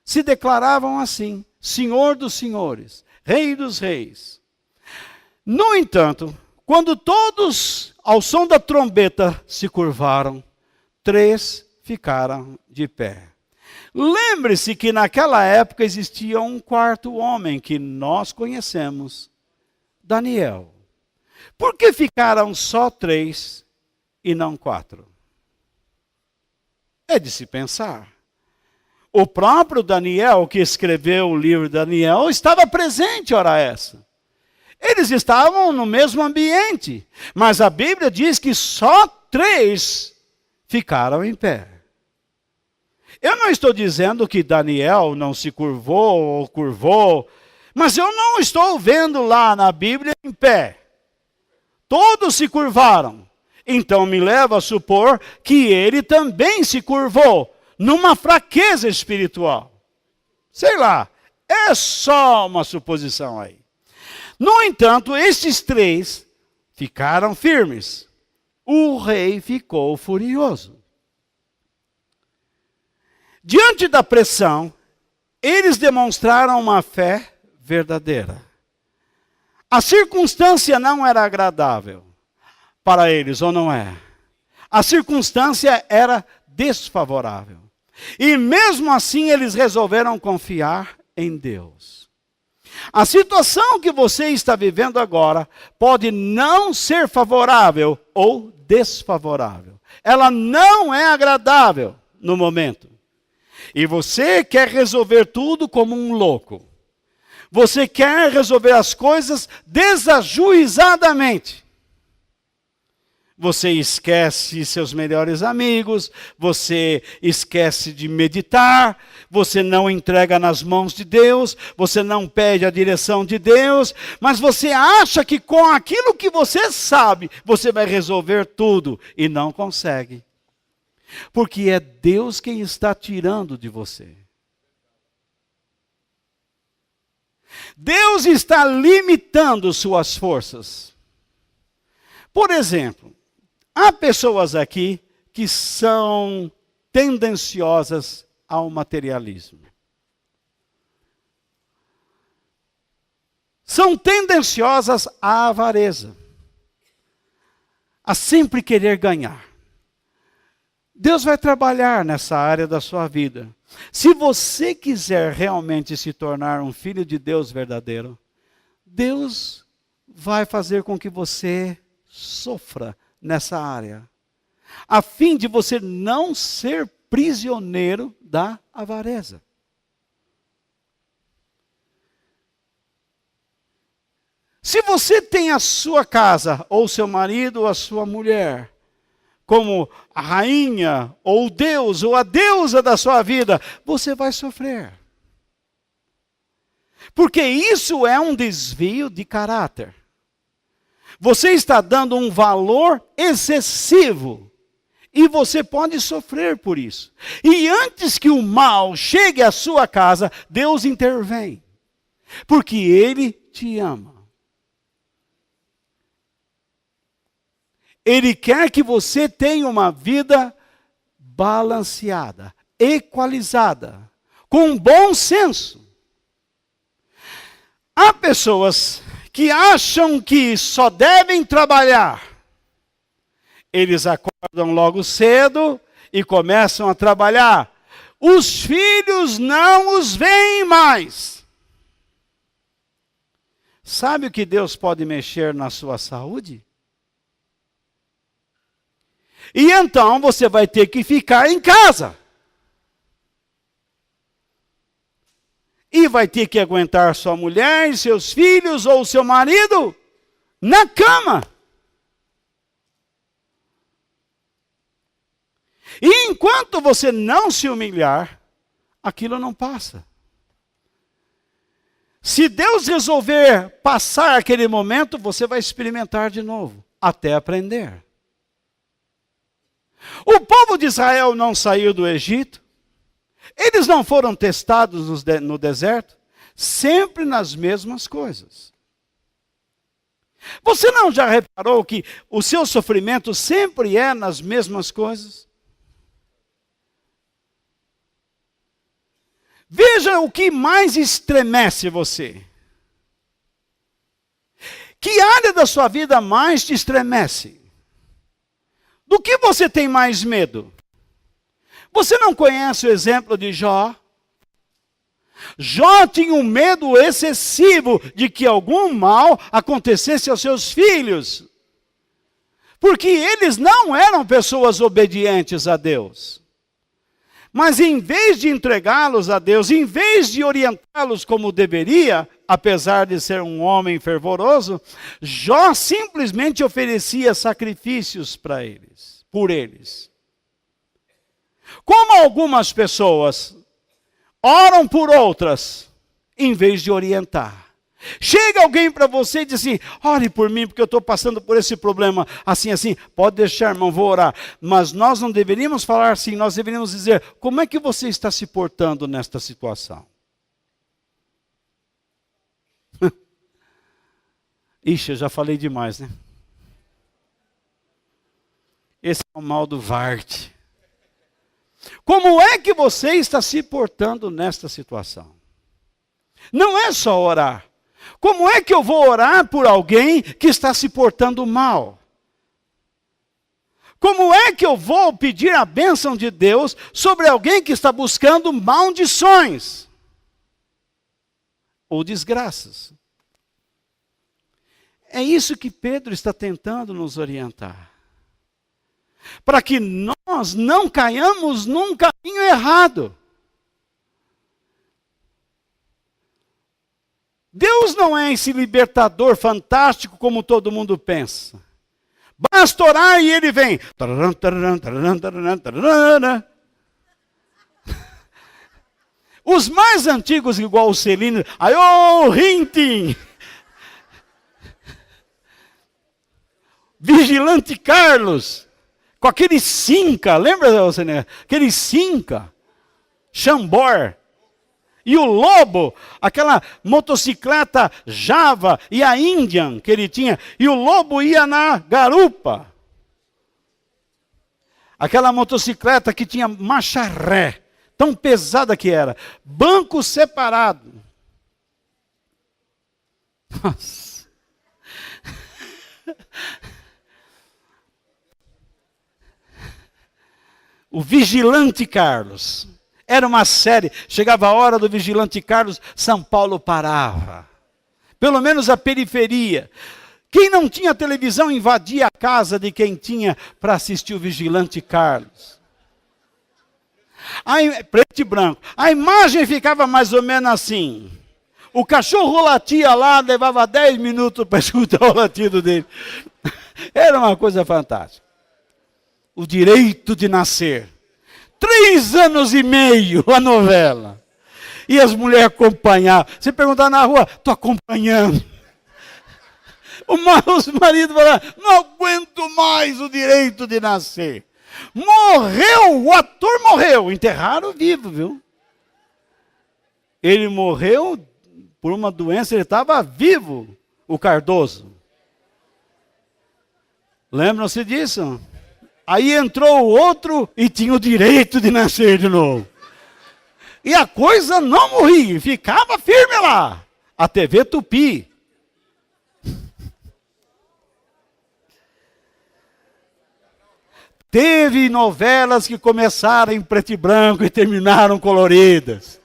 se declaravam assim: Senhor dos senhores, Rei dos reis. No entanto, quando todos, ao som da trombeta, se curvaram, 3 ficaram de pé. Lembre-se que naquela época existia um quarto homem que nós conhecemos, Daniel. Por que ficaram só 3 e não 4? É de se pensar. O próprio Daniel, que escreveu o livro de Daniel, estava presente, ora essa. Eles estavam no mesmo ambiente, mas a Bíblia diz que só 3 ficaram em pé. Eu não estou dizendo que Daniel não se curvou ou curvou, mas eu não estou vendo lá na Bíblia em pé. Todos se curvaram. Então me leva a supor que ele também se curvou numa fraqueza espiritual. Sei lá, é só uma suposição aí. No entanto, esses 3 ficaram firmes. O rei ficou furioso. Diante da pressão, eles demonstraram uma fé verdadeira. A circunstância não era agradável para eles, ou não é? A circunstância era desfavorável. E mesmo assim eles resolveram confiar em Deus. A situação que você está vivendo agora pode não ser favorável ou desfavorável. Ela não é agradável no momento. E você quer resolver tudo como um louco. Você quer resolver as coisas desajuizadamente. Você esquece seus melhores amigos, você esquece de meditar, você não entrega nas mãos de Deus, você não pede a direção de Deus, mas você acha que com aquilo que você sabe, você vai resolver tudo e não consegue. Porque é Deus quem está tirando de você. Deus está limitando suas forças. Por exemplo, há pessoas aqui que são tendenciosas ao materialismo. São tendenciosas à avareza. A sempre querer ganhar. Deus vai trabalhar nessa área da sua vida. Se você quiser realmente se tornar um filho de Deus verdadeiro, Deus vai fazer com que você sofra nessa área, a fim de você não ser prisioneiro da avareza. Se você tem a sua casa, ou seu marido, ou a sua mulher, como a rainha, ou o Deus, ou a deusa da sua vida, você vai sofrer. Porque isso é um desvio de caráter. Você está dando um valor excessivo. E você pode sofrer por isso. E antes que o mal chegue à sua casa, Deus intervém. Porque Ele te ama. Ele quer que você tenha uma vida balanceada, equalizada, com bom senso. Há pessoas que acham que só devem trabalhar. Eles acordam logo cedo e começam a trabalhar. Os filhos não os veem mais. Sabe o que Deus pode mexer na sua saúde? E então você vai ter que ficar em casa. E vai ter que aguentar sua mulher, seus filhos ou seu marido na cama. E enquanto você não se humilhar, aquilo não passa. Se Deus resolver passar aquele momento, você vai experimentar de novo, até aprender. O povo de Israel não saiu do Egito. Eles não foram testados no deserto, sempre nas mesmas coisas. Você não já reparou que o seu sofrimento sempre é nas mesmas coisas? Veja o que mais estremece você. Que área da sua vida mais te estremece? Do que você tem mais medo? Você não conhece o exemplo de Jó? Jó tinha um medo excessivo de que algum mal acontecesse aos seus filhos. Porque eles não eram pessoas obedientes a Deus. Mas em vez de entregá-los a Deus, em vez de orientá-los como deveria, apesar de ser um homem fervoroso, Jó simplesmente oferecia sacrifícios para eles, por eles. Como algumas pessoas oram por outras, em vez de orientar. Chega alguém para você e diz assim, ore por mim, porque eu estou passando por esse problema, assim, pode deixar, irmão, vou orar. Mas nós não deveríamos falar assim, nós deveríamos dizer, como é que você está se portando nesta situação? Ixi, eu já falei demais, né? Esse é o mal do Vart. Como é que você está se portando nesta situação? Não é só orar. Como é que eu vou orar por alguém que está se portando mal? Como é que eu vou pedir a bênção de Deus sobre alguém que está buscando maldições? Ou desgraças? É isso que Pedro está tentando nos orientar. Para que nós não caiamos num caminho errado. Deus não é esse libertador fantástico como todo mundo pensa. Basta orar e ele vem. Os mais antigos, igual o Celino, Rintim, Vigilante Carlos, com aquele Cinca, lembra, Celino? Aquele Cinca, Chambor. E o Lobo, aquela motocicleta Java e a Indian que ele tinha. E o Lobo ia na garupa. Aquela motocicleta que tinha marcha ré. Tão pesada que era. Banco separado. Nossa. O Vigilante Carlos. Era uma série, chegava a hora do Vigilante Carlos, São Paulo parava. Pelo menos a periferia. Quem não tinha televisão invadia a casa de quem tinha para assistir o Vigilante Carlos. Aí, preto e branco. A imagem ficava mais ou menos assim. O cachorro latia lá, levava 10 minutos para escutar o latido dele. Era uma coisa fantástica. O direito de nascer. 3 anos e meio a novela. E as mulheres acompanhavam. Você perguntar na rua, estou acompanhando. Os maridos falaram, não aguento mais o direito de nascer. Morreu, o ator morreu. Enterraram vivo, viu? Ele morreu por uma doença, ele estava vivo, o Cardoso. Lembram-se disso? Aí entrou o outro e tinha o direito de nascer de novo. E a coisa não morria, ficava firme lá. A TV Tupi. Teve novelas que começaram em preto e branco e terminaram coloridas.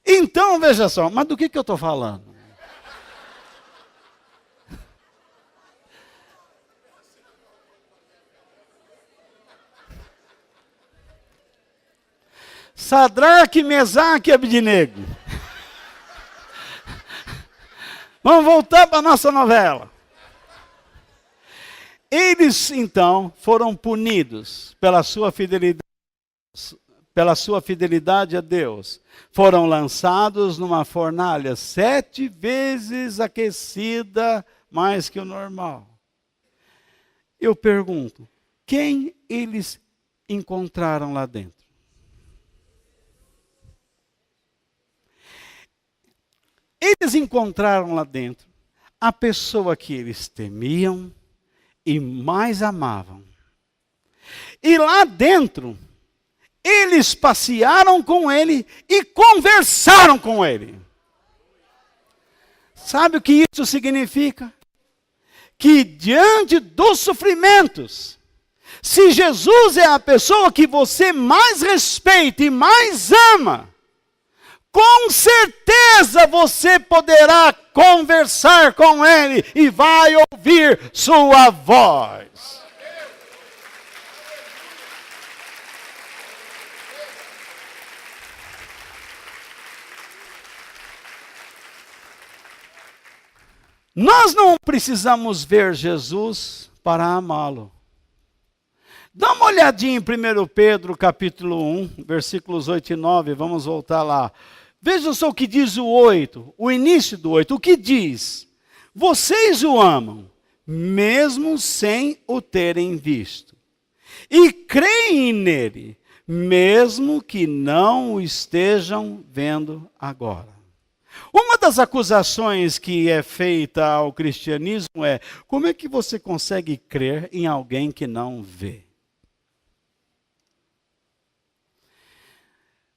Então, veja só, mas do que eu estou falando? Sadraque, Mesaque e Abednego. Vamos voltar para a nossa novela. Eles, então, foram punidos pela sua fidelidade a Deus. Foram lançados numa fornalha 7 vezes aquecida mais que o normal. Eu pergunto, quem eles encontraram lá dentro? Eles encontraram lá dentro a pessoa que eles temiam e mais amavam. E lá dentro, eles passearam com ele e conversaram com ele. Sabe o que isso significa? Que diante dos sofrimentos, se Jesus é a pessoa que você mais respeita e mais ama, com certeza você poderá conversar com Ele e vai ouvir sua voz. Nós não precisamos ver Jesus para amá-lo. Dá uma olhadinha em 1 Pedro, capítulo 1, versículos 8 e 9, vamos voltar lá. Vejam só o que diz o 8, o início do 8. O que diz? Vocês o amam, mesmo sem o terem visto. E creem nele, mesmo que não o estejam vendo agora. Uma das acusações que é feita ao cristianismo é: como é que você consegue crer em alguém que não vê?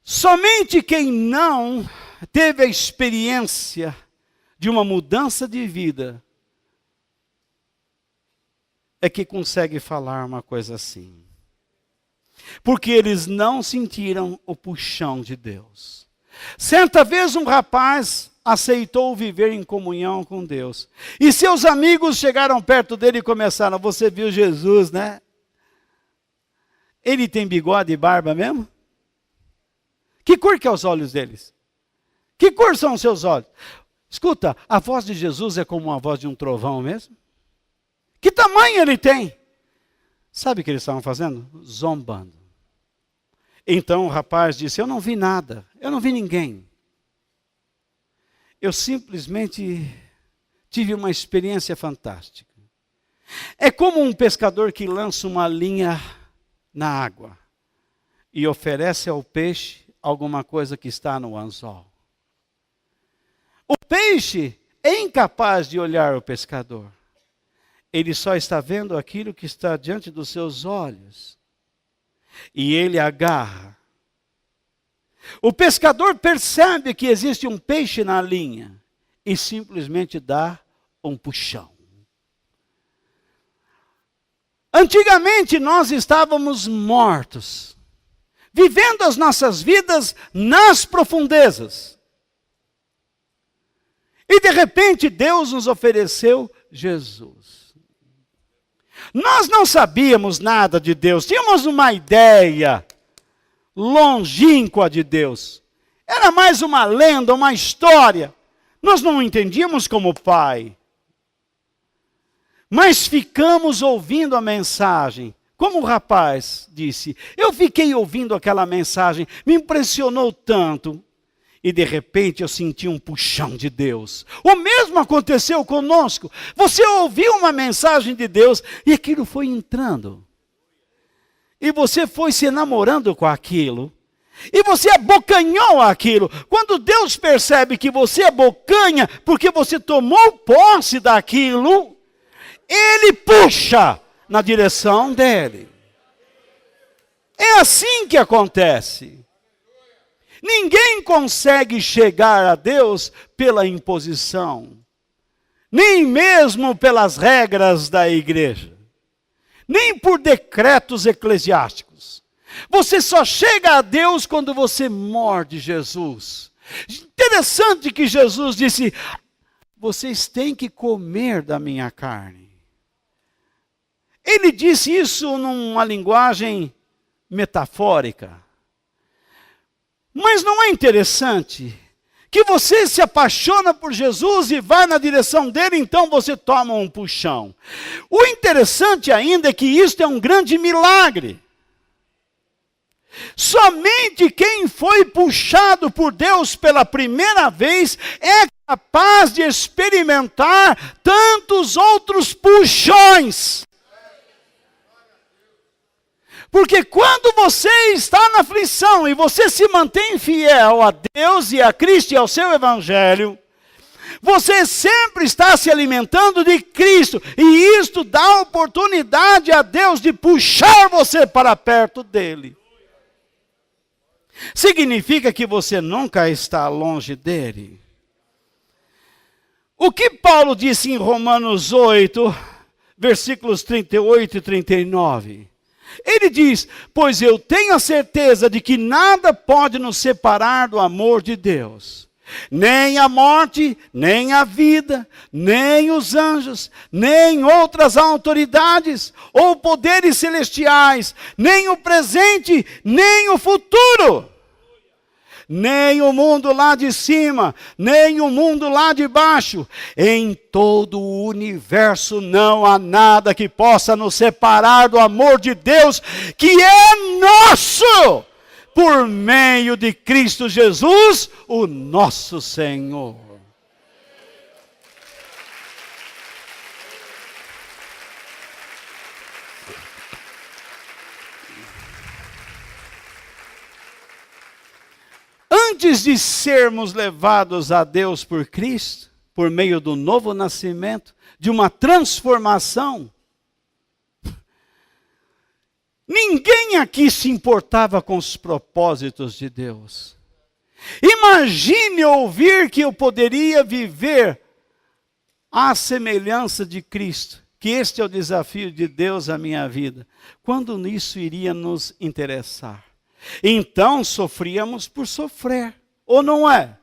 Somente quem não teve a experiência de uma mudança de vida é que consegue falar uma coisa assim. Porque eles não sentiram o puxão de Deus. Certa vez um rapaz aceitou viver em comunhão com Deus. E seus amigos chegaram perto dele e começaram: você viu Jesus, né? Ele tem bigode e barba mesmo? Que cor que é os olhos deles? Que cor são os seus olhos? Escuta, a voz de Jesus é como a voz de um trovão mesmo? Que tamanho ele tem? Sabe o que eles estavam fazendo? Zombando. Então o rapaz disse: eu não vi nada, eu não vi ninguém. Eu simplesmente tive uma experiência fantástica. É como um pescador que lança uma linha na água e oferece ao peixe alguma coisa que está no anzol. O peixe é incapaz de olhar o pescador. Ele só está vendo aquilo que está diante dos seus olhos. E ele agarra. O pescador percebe que existe um peixe na linha e simplesmente dá um puxão. Antigamente nós estávamos mortos, vivendo as nossas vidas nas profundezas. E de repente Deus nos ofereceu Jesus. Nós não sabíamos nada de Deus, tínhamos uma ideia longínqua de Deus. Era mais uma lenda, uma história. Nós não o entendíamos como Pai. Mas ficamos ouvindo a mensagem. Como o rapaz disse, eu fiquei ouvindo aquela mensagem, me impressionou tanto. E de repente eu senti um puxão de Deus. O mesmo aconteceu conosco. Você ouviu uma mensagem de Deus e aquilo foi entrando. E você foi se enamorando com aquilo. E você abocanhou aquilo. Quando Deus percebe que você abocanha porque você tomou posse daquilo, Ele puxa na direção dele. É assim que acontece. Ninguém consegue chegar a Deus pela imposição, nem mesmo pelas regras da igreja, nem por decretos eclesiásticos. Você só chega a Deus quando você morde Jesus. Interessante que Jesus disse: vocês têm que comer da minha carne. Ele disse isso numa linguagem metafórica. Mas não é interessante que você se apaixona por Jesus e vai na direção dele, então você toma um puxão. O interessante ainda é que isto é um grande milagre. Somente quem foi puxado por Deus pela primeira vez é capaz de experimentar tantos outros puxões. Porque quando você está na aflição e você se mantém fiel a Deus e a Cristo e ao seu Evangelho, você sempre está se alimentando de Cristo. E isto dá oportunidade a Deus de puxar você para perto dele. Significa que você nunca está longe dele. O que Paulo disse em Romanos 8, versículos 38 e 39? Ele diz: pois eu tenho a certeza de que nada pode nos separar do amor de Deus. Nem a morte, nem a vida, nem os anjos, nem outras autoridades ou poderes celestiais, nem o presente, nem o futuro. Nem o mundo lá de cima, nem o mundo lá de baixo. Em todo o universo não há nada que possa nos separar do amor de Deus, que é nosso, por meio de Cristo Jesus, o nosso Senhor. Antes de sermos levados a Deus por Cristo, por meio do novo nascimento, de uma transformação, ninguém aqui se importava com os propósitos de Deus. Imagine ouvir que eu poderia viver à semelhança de Cristo, que este é o desafio de Deus à minha vida. Quando isso iria nos interessar? Então sofríamos por sofrer, ou não é?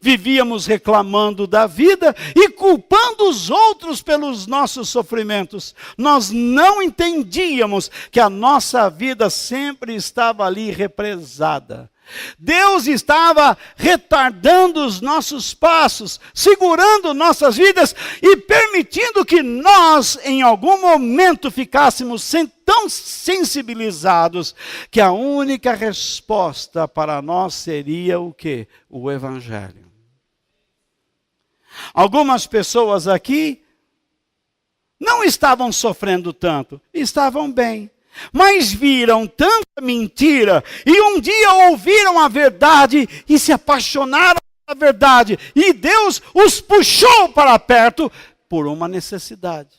Vivíamos reclamando da vida e culpando os outros pelos nossos sofrimentos. Nós não entendíamos que a nossa vida sempre estava ali represada. Deus estava retardando os nossos passos, segurando nossas vidas e permitindo que nós, em algum momento, ficássemos tão sensibilizados que a única resposta para nós seria o quê? O Evangelho. Algumas pessoas aqui não estavam sofrendo tanto, estavam bem. Mas viram tanta mentira e um dia ouviram a verdade e se apaixonaram pela verdade. E Deus os puxou para perto por uma necessidade.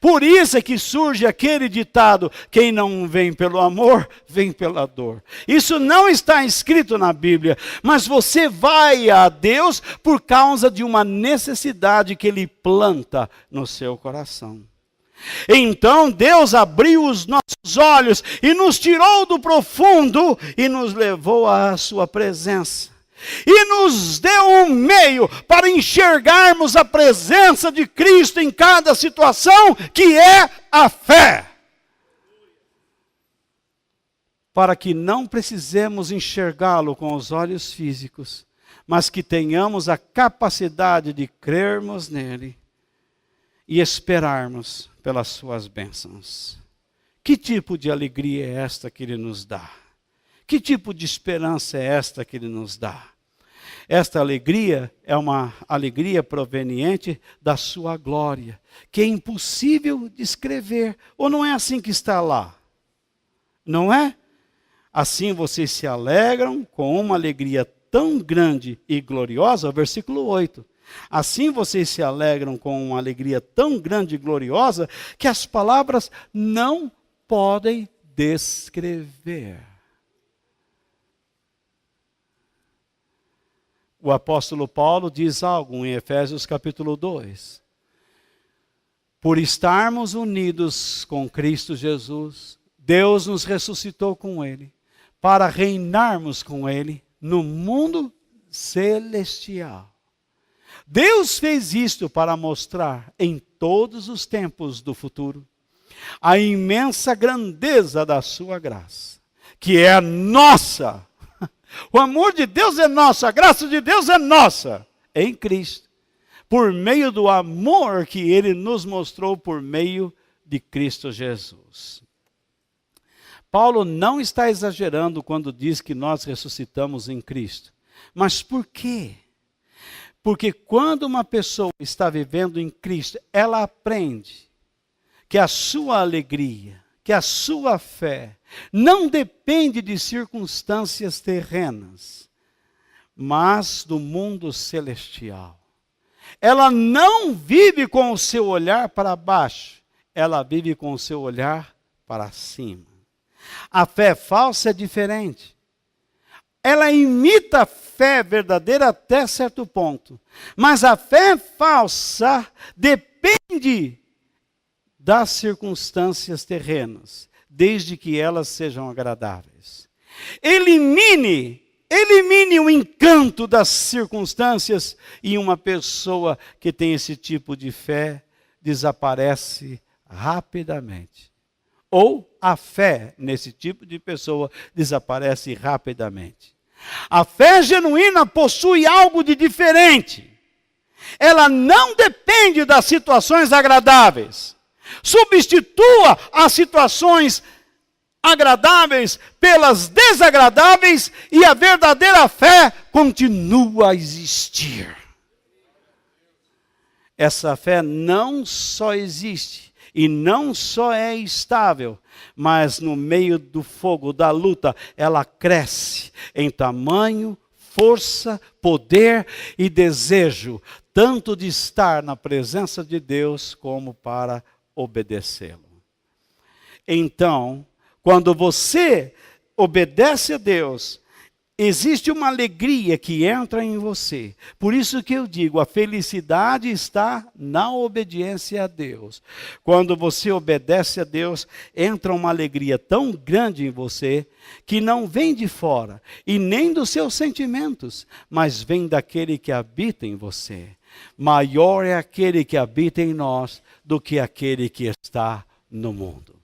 Por isso é que surge aquele ditado: quem não vem pelo amor, vem pela dor. Isso não está escrito na Bíblia, mas você vai a Deus por causa de uma necessidade que Ele planta no seu coração. Então Deus abriu os nossos olhos e nos tirou do profundo e nos levou à sua presença. E nos deu um meio para enxergarmos a presença de Cristo em cada situação, que é a fé. Para que não precisemos enxergá-lo com os olhos físicos, mas que tenhamos a capacidade de crermos nele e esperarmos pelas suas bênçãos. Que tipo de alegria é esta que Ele nos dá? Que tipo de esperança é esta que Ele nos dá? Esta alegria é uma alegria proveniente da sua glória, que é impossível descrever. Ou não é assim que está lá? Não é? Assim vocês se alegram com uma alegria tão grande e gloriosa, versículo 8. Assim vocês se alegram com uma alegria tão grande e gloriosa que as palavras não podem descrever. O apóstolo Paulo diz algo em Efésios capítulo 2. Por estarmos unidos com Cristo Jesus, Deus nos ressuscitou com Ele, para reinarmos com Ele no mundo celestial. Deus fez isto para mostrar em todos os tempos do futuro a imensa grandeza da sua graça, que é nossa. O amor de Deus é nosso, a graça de Deus é nossa, em Cristo, por meio do amor que Ele nos mostrou por meio de Cristo Jesus. Paulo não está exagerando quando diz que nós ressuscitamos em Cristo. Mas por quê? Porque quando uma pessoa está vivendo em Cristo, ela aprende que a sua alegria, que a sua fé, não depende de circunstâncias terrenas, mas do mundo celestial. Ela não vive com o seu olhar para baixo, ela vive com o seu olhar para cima. A fé falsa é diferente. Ela imita a fé verdadeira até certo ponto. Mas a fé falsa depende das circunstâncias terrenas. desde que elas sejam agradáveis. Elimine o encanto das circunstâncias, e uma pessoa que tem esse tipo de fé desaparece rapidamente. Ou a fé nesse tipo de pessoa desaparece rapidamente. A fé genuína possui algo de diferente. Ela não depende das situações agradáveis. Substitua as situações agradáveis pelas desagradáveis, e a verdadeira fé continua a existir. Essa fé não só existe e não só é estável, mas no meio do fogo, da luta, ela cresce em tamanho, força, poder e desejo, tanto de estar na presença de Deus como para obedecê-lo. Então, quando você obedece a Deus, existe uma alegria que entra em você. Por isso que eu digo, a felicidade está na obediência a Deus. Quando você obedece a Deus, entra uma alegria tão grande em você, que não vem de fora, e nem dos seus sentimentos, mas vem daquele que habita em você. Maior é aquele que habita em nós do que aquele que está no mundo.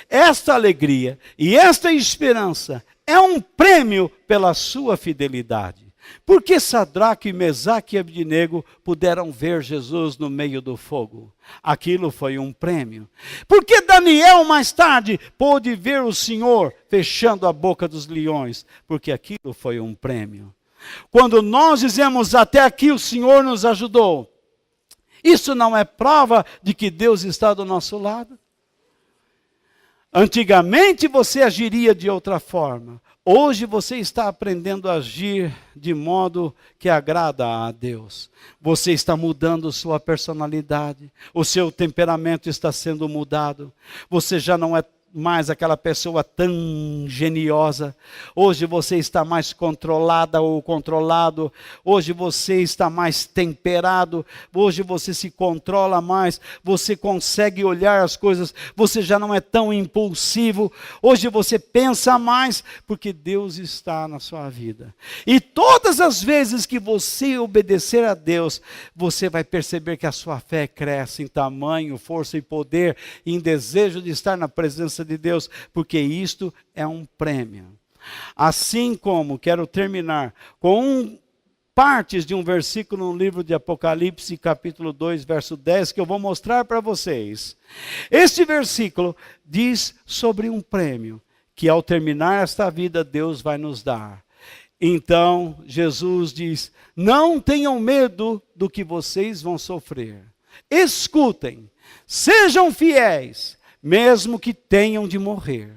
Esta alegria e esta esperança é um prêmio pela sua fidelidade. Porque Sadraque, Mesaque e Abdenego puderam ver Jesus no meio do fogo? Aquilo foi um prêmio. Porque Daniel mais tarde pôde ver o Senhor fechando a boca dos leões? Porque aquilo foi um prêmio. Quando nós dizemos até aqui o Senhor nos ajudou, isso não é prova de que Deus está do nosso lado? Antigamente você agiria de outra forma. Hoje você está aprendendo a agir de modo que agrada a Deus. Você está mudando sua personalidade. O seu temperamento está sendo mudado. Você já não é mais aquela pessoa tão geniosa. Hoje você está mais controlada ou controlado. Hoje você está mais temperado. Hoje você se controla mais. Você consegue olhar as coisas. Você já não é tão impulsivo. Hoje você pensa mais, porque Deus está na sua vida. E todas as vezes que você obedecer a Deus, você vai perceber que a sua fé cresce em tamanho, força e poder, e em desejo de estar na presença de Deus, porque isto é um prêmio. Assim como, quero terminar com partes de um versículo no livro de Apocalipse, capítulo 2, verso 10, que eu vou mostrar para vocês. Este versículo diz sobre um prêmio, que ao terminar esta vida, Deus vai nos dar. Então, Jesus diz, não tenham medo do que vocês vão sofrer. Escutem, sejam fiéis, mesmo que tenham de morrer.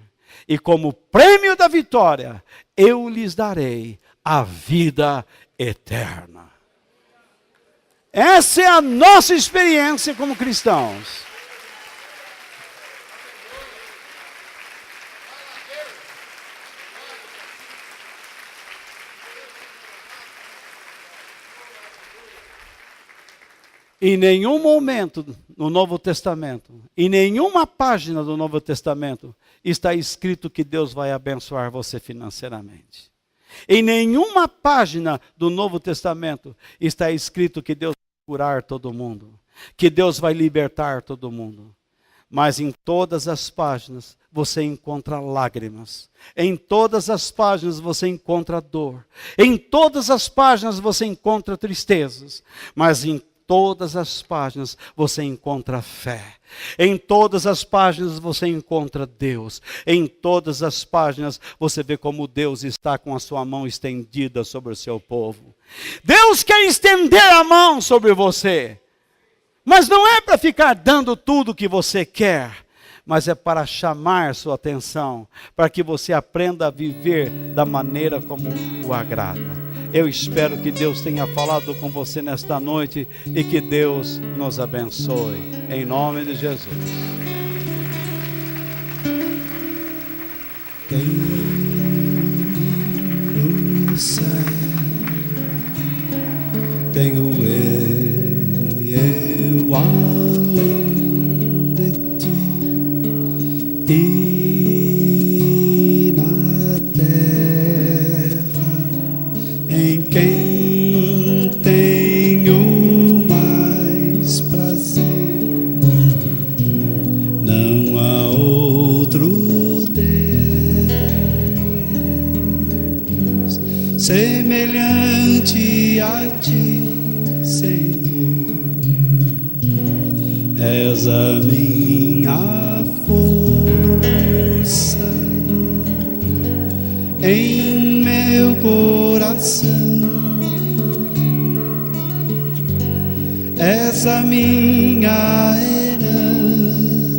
E como prêmio da vitória, eu lhes darei a vida eterna. Essa é a nossa experiência como cristãos. Em nenhum momento no Novo Testamento, em nenhuma página do Novo Testamento, está escrito que Deus vai abençoar você financeiramente. Em nenhuma página do Novo Testamento está escrito que Deus vai curar todo mundo, que Deus vai libertar todo mundo. Mas em todas as páginas você encontra lágrimas. Em todas as páginas você encontra dor. Em todas as páginas você encontra tristezas. Mas em todas as páginas você encontra fé. Em todas as páginas você encontra Deus. Em todas as páginas você vê como Deus está com a sua mão estendida sobre o seu povo. Deus quer estender a mão sobre você. Mas não é para ficar dando tudo o que você quer, mas é para chamar sua atenção, para que você aprenda a viver da maneira como o agrada. Eu espero que Deus tenha falado com você nesta noite e que Deus nos abençoe. Em nome de Jesus. Quem no céu tenho eu. Além de ti a ti, Senhor, és a minha força em meu coração, és a minha herança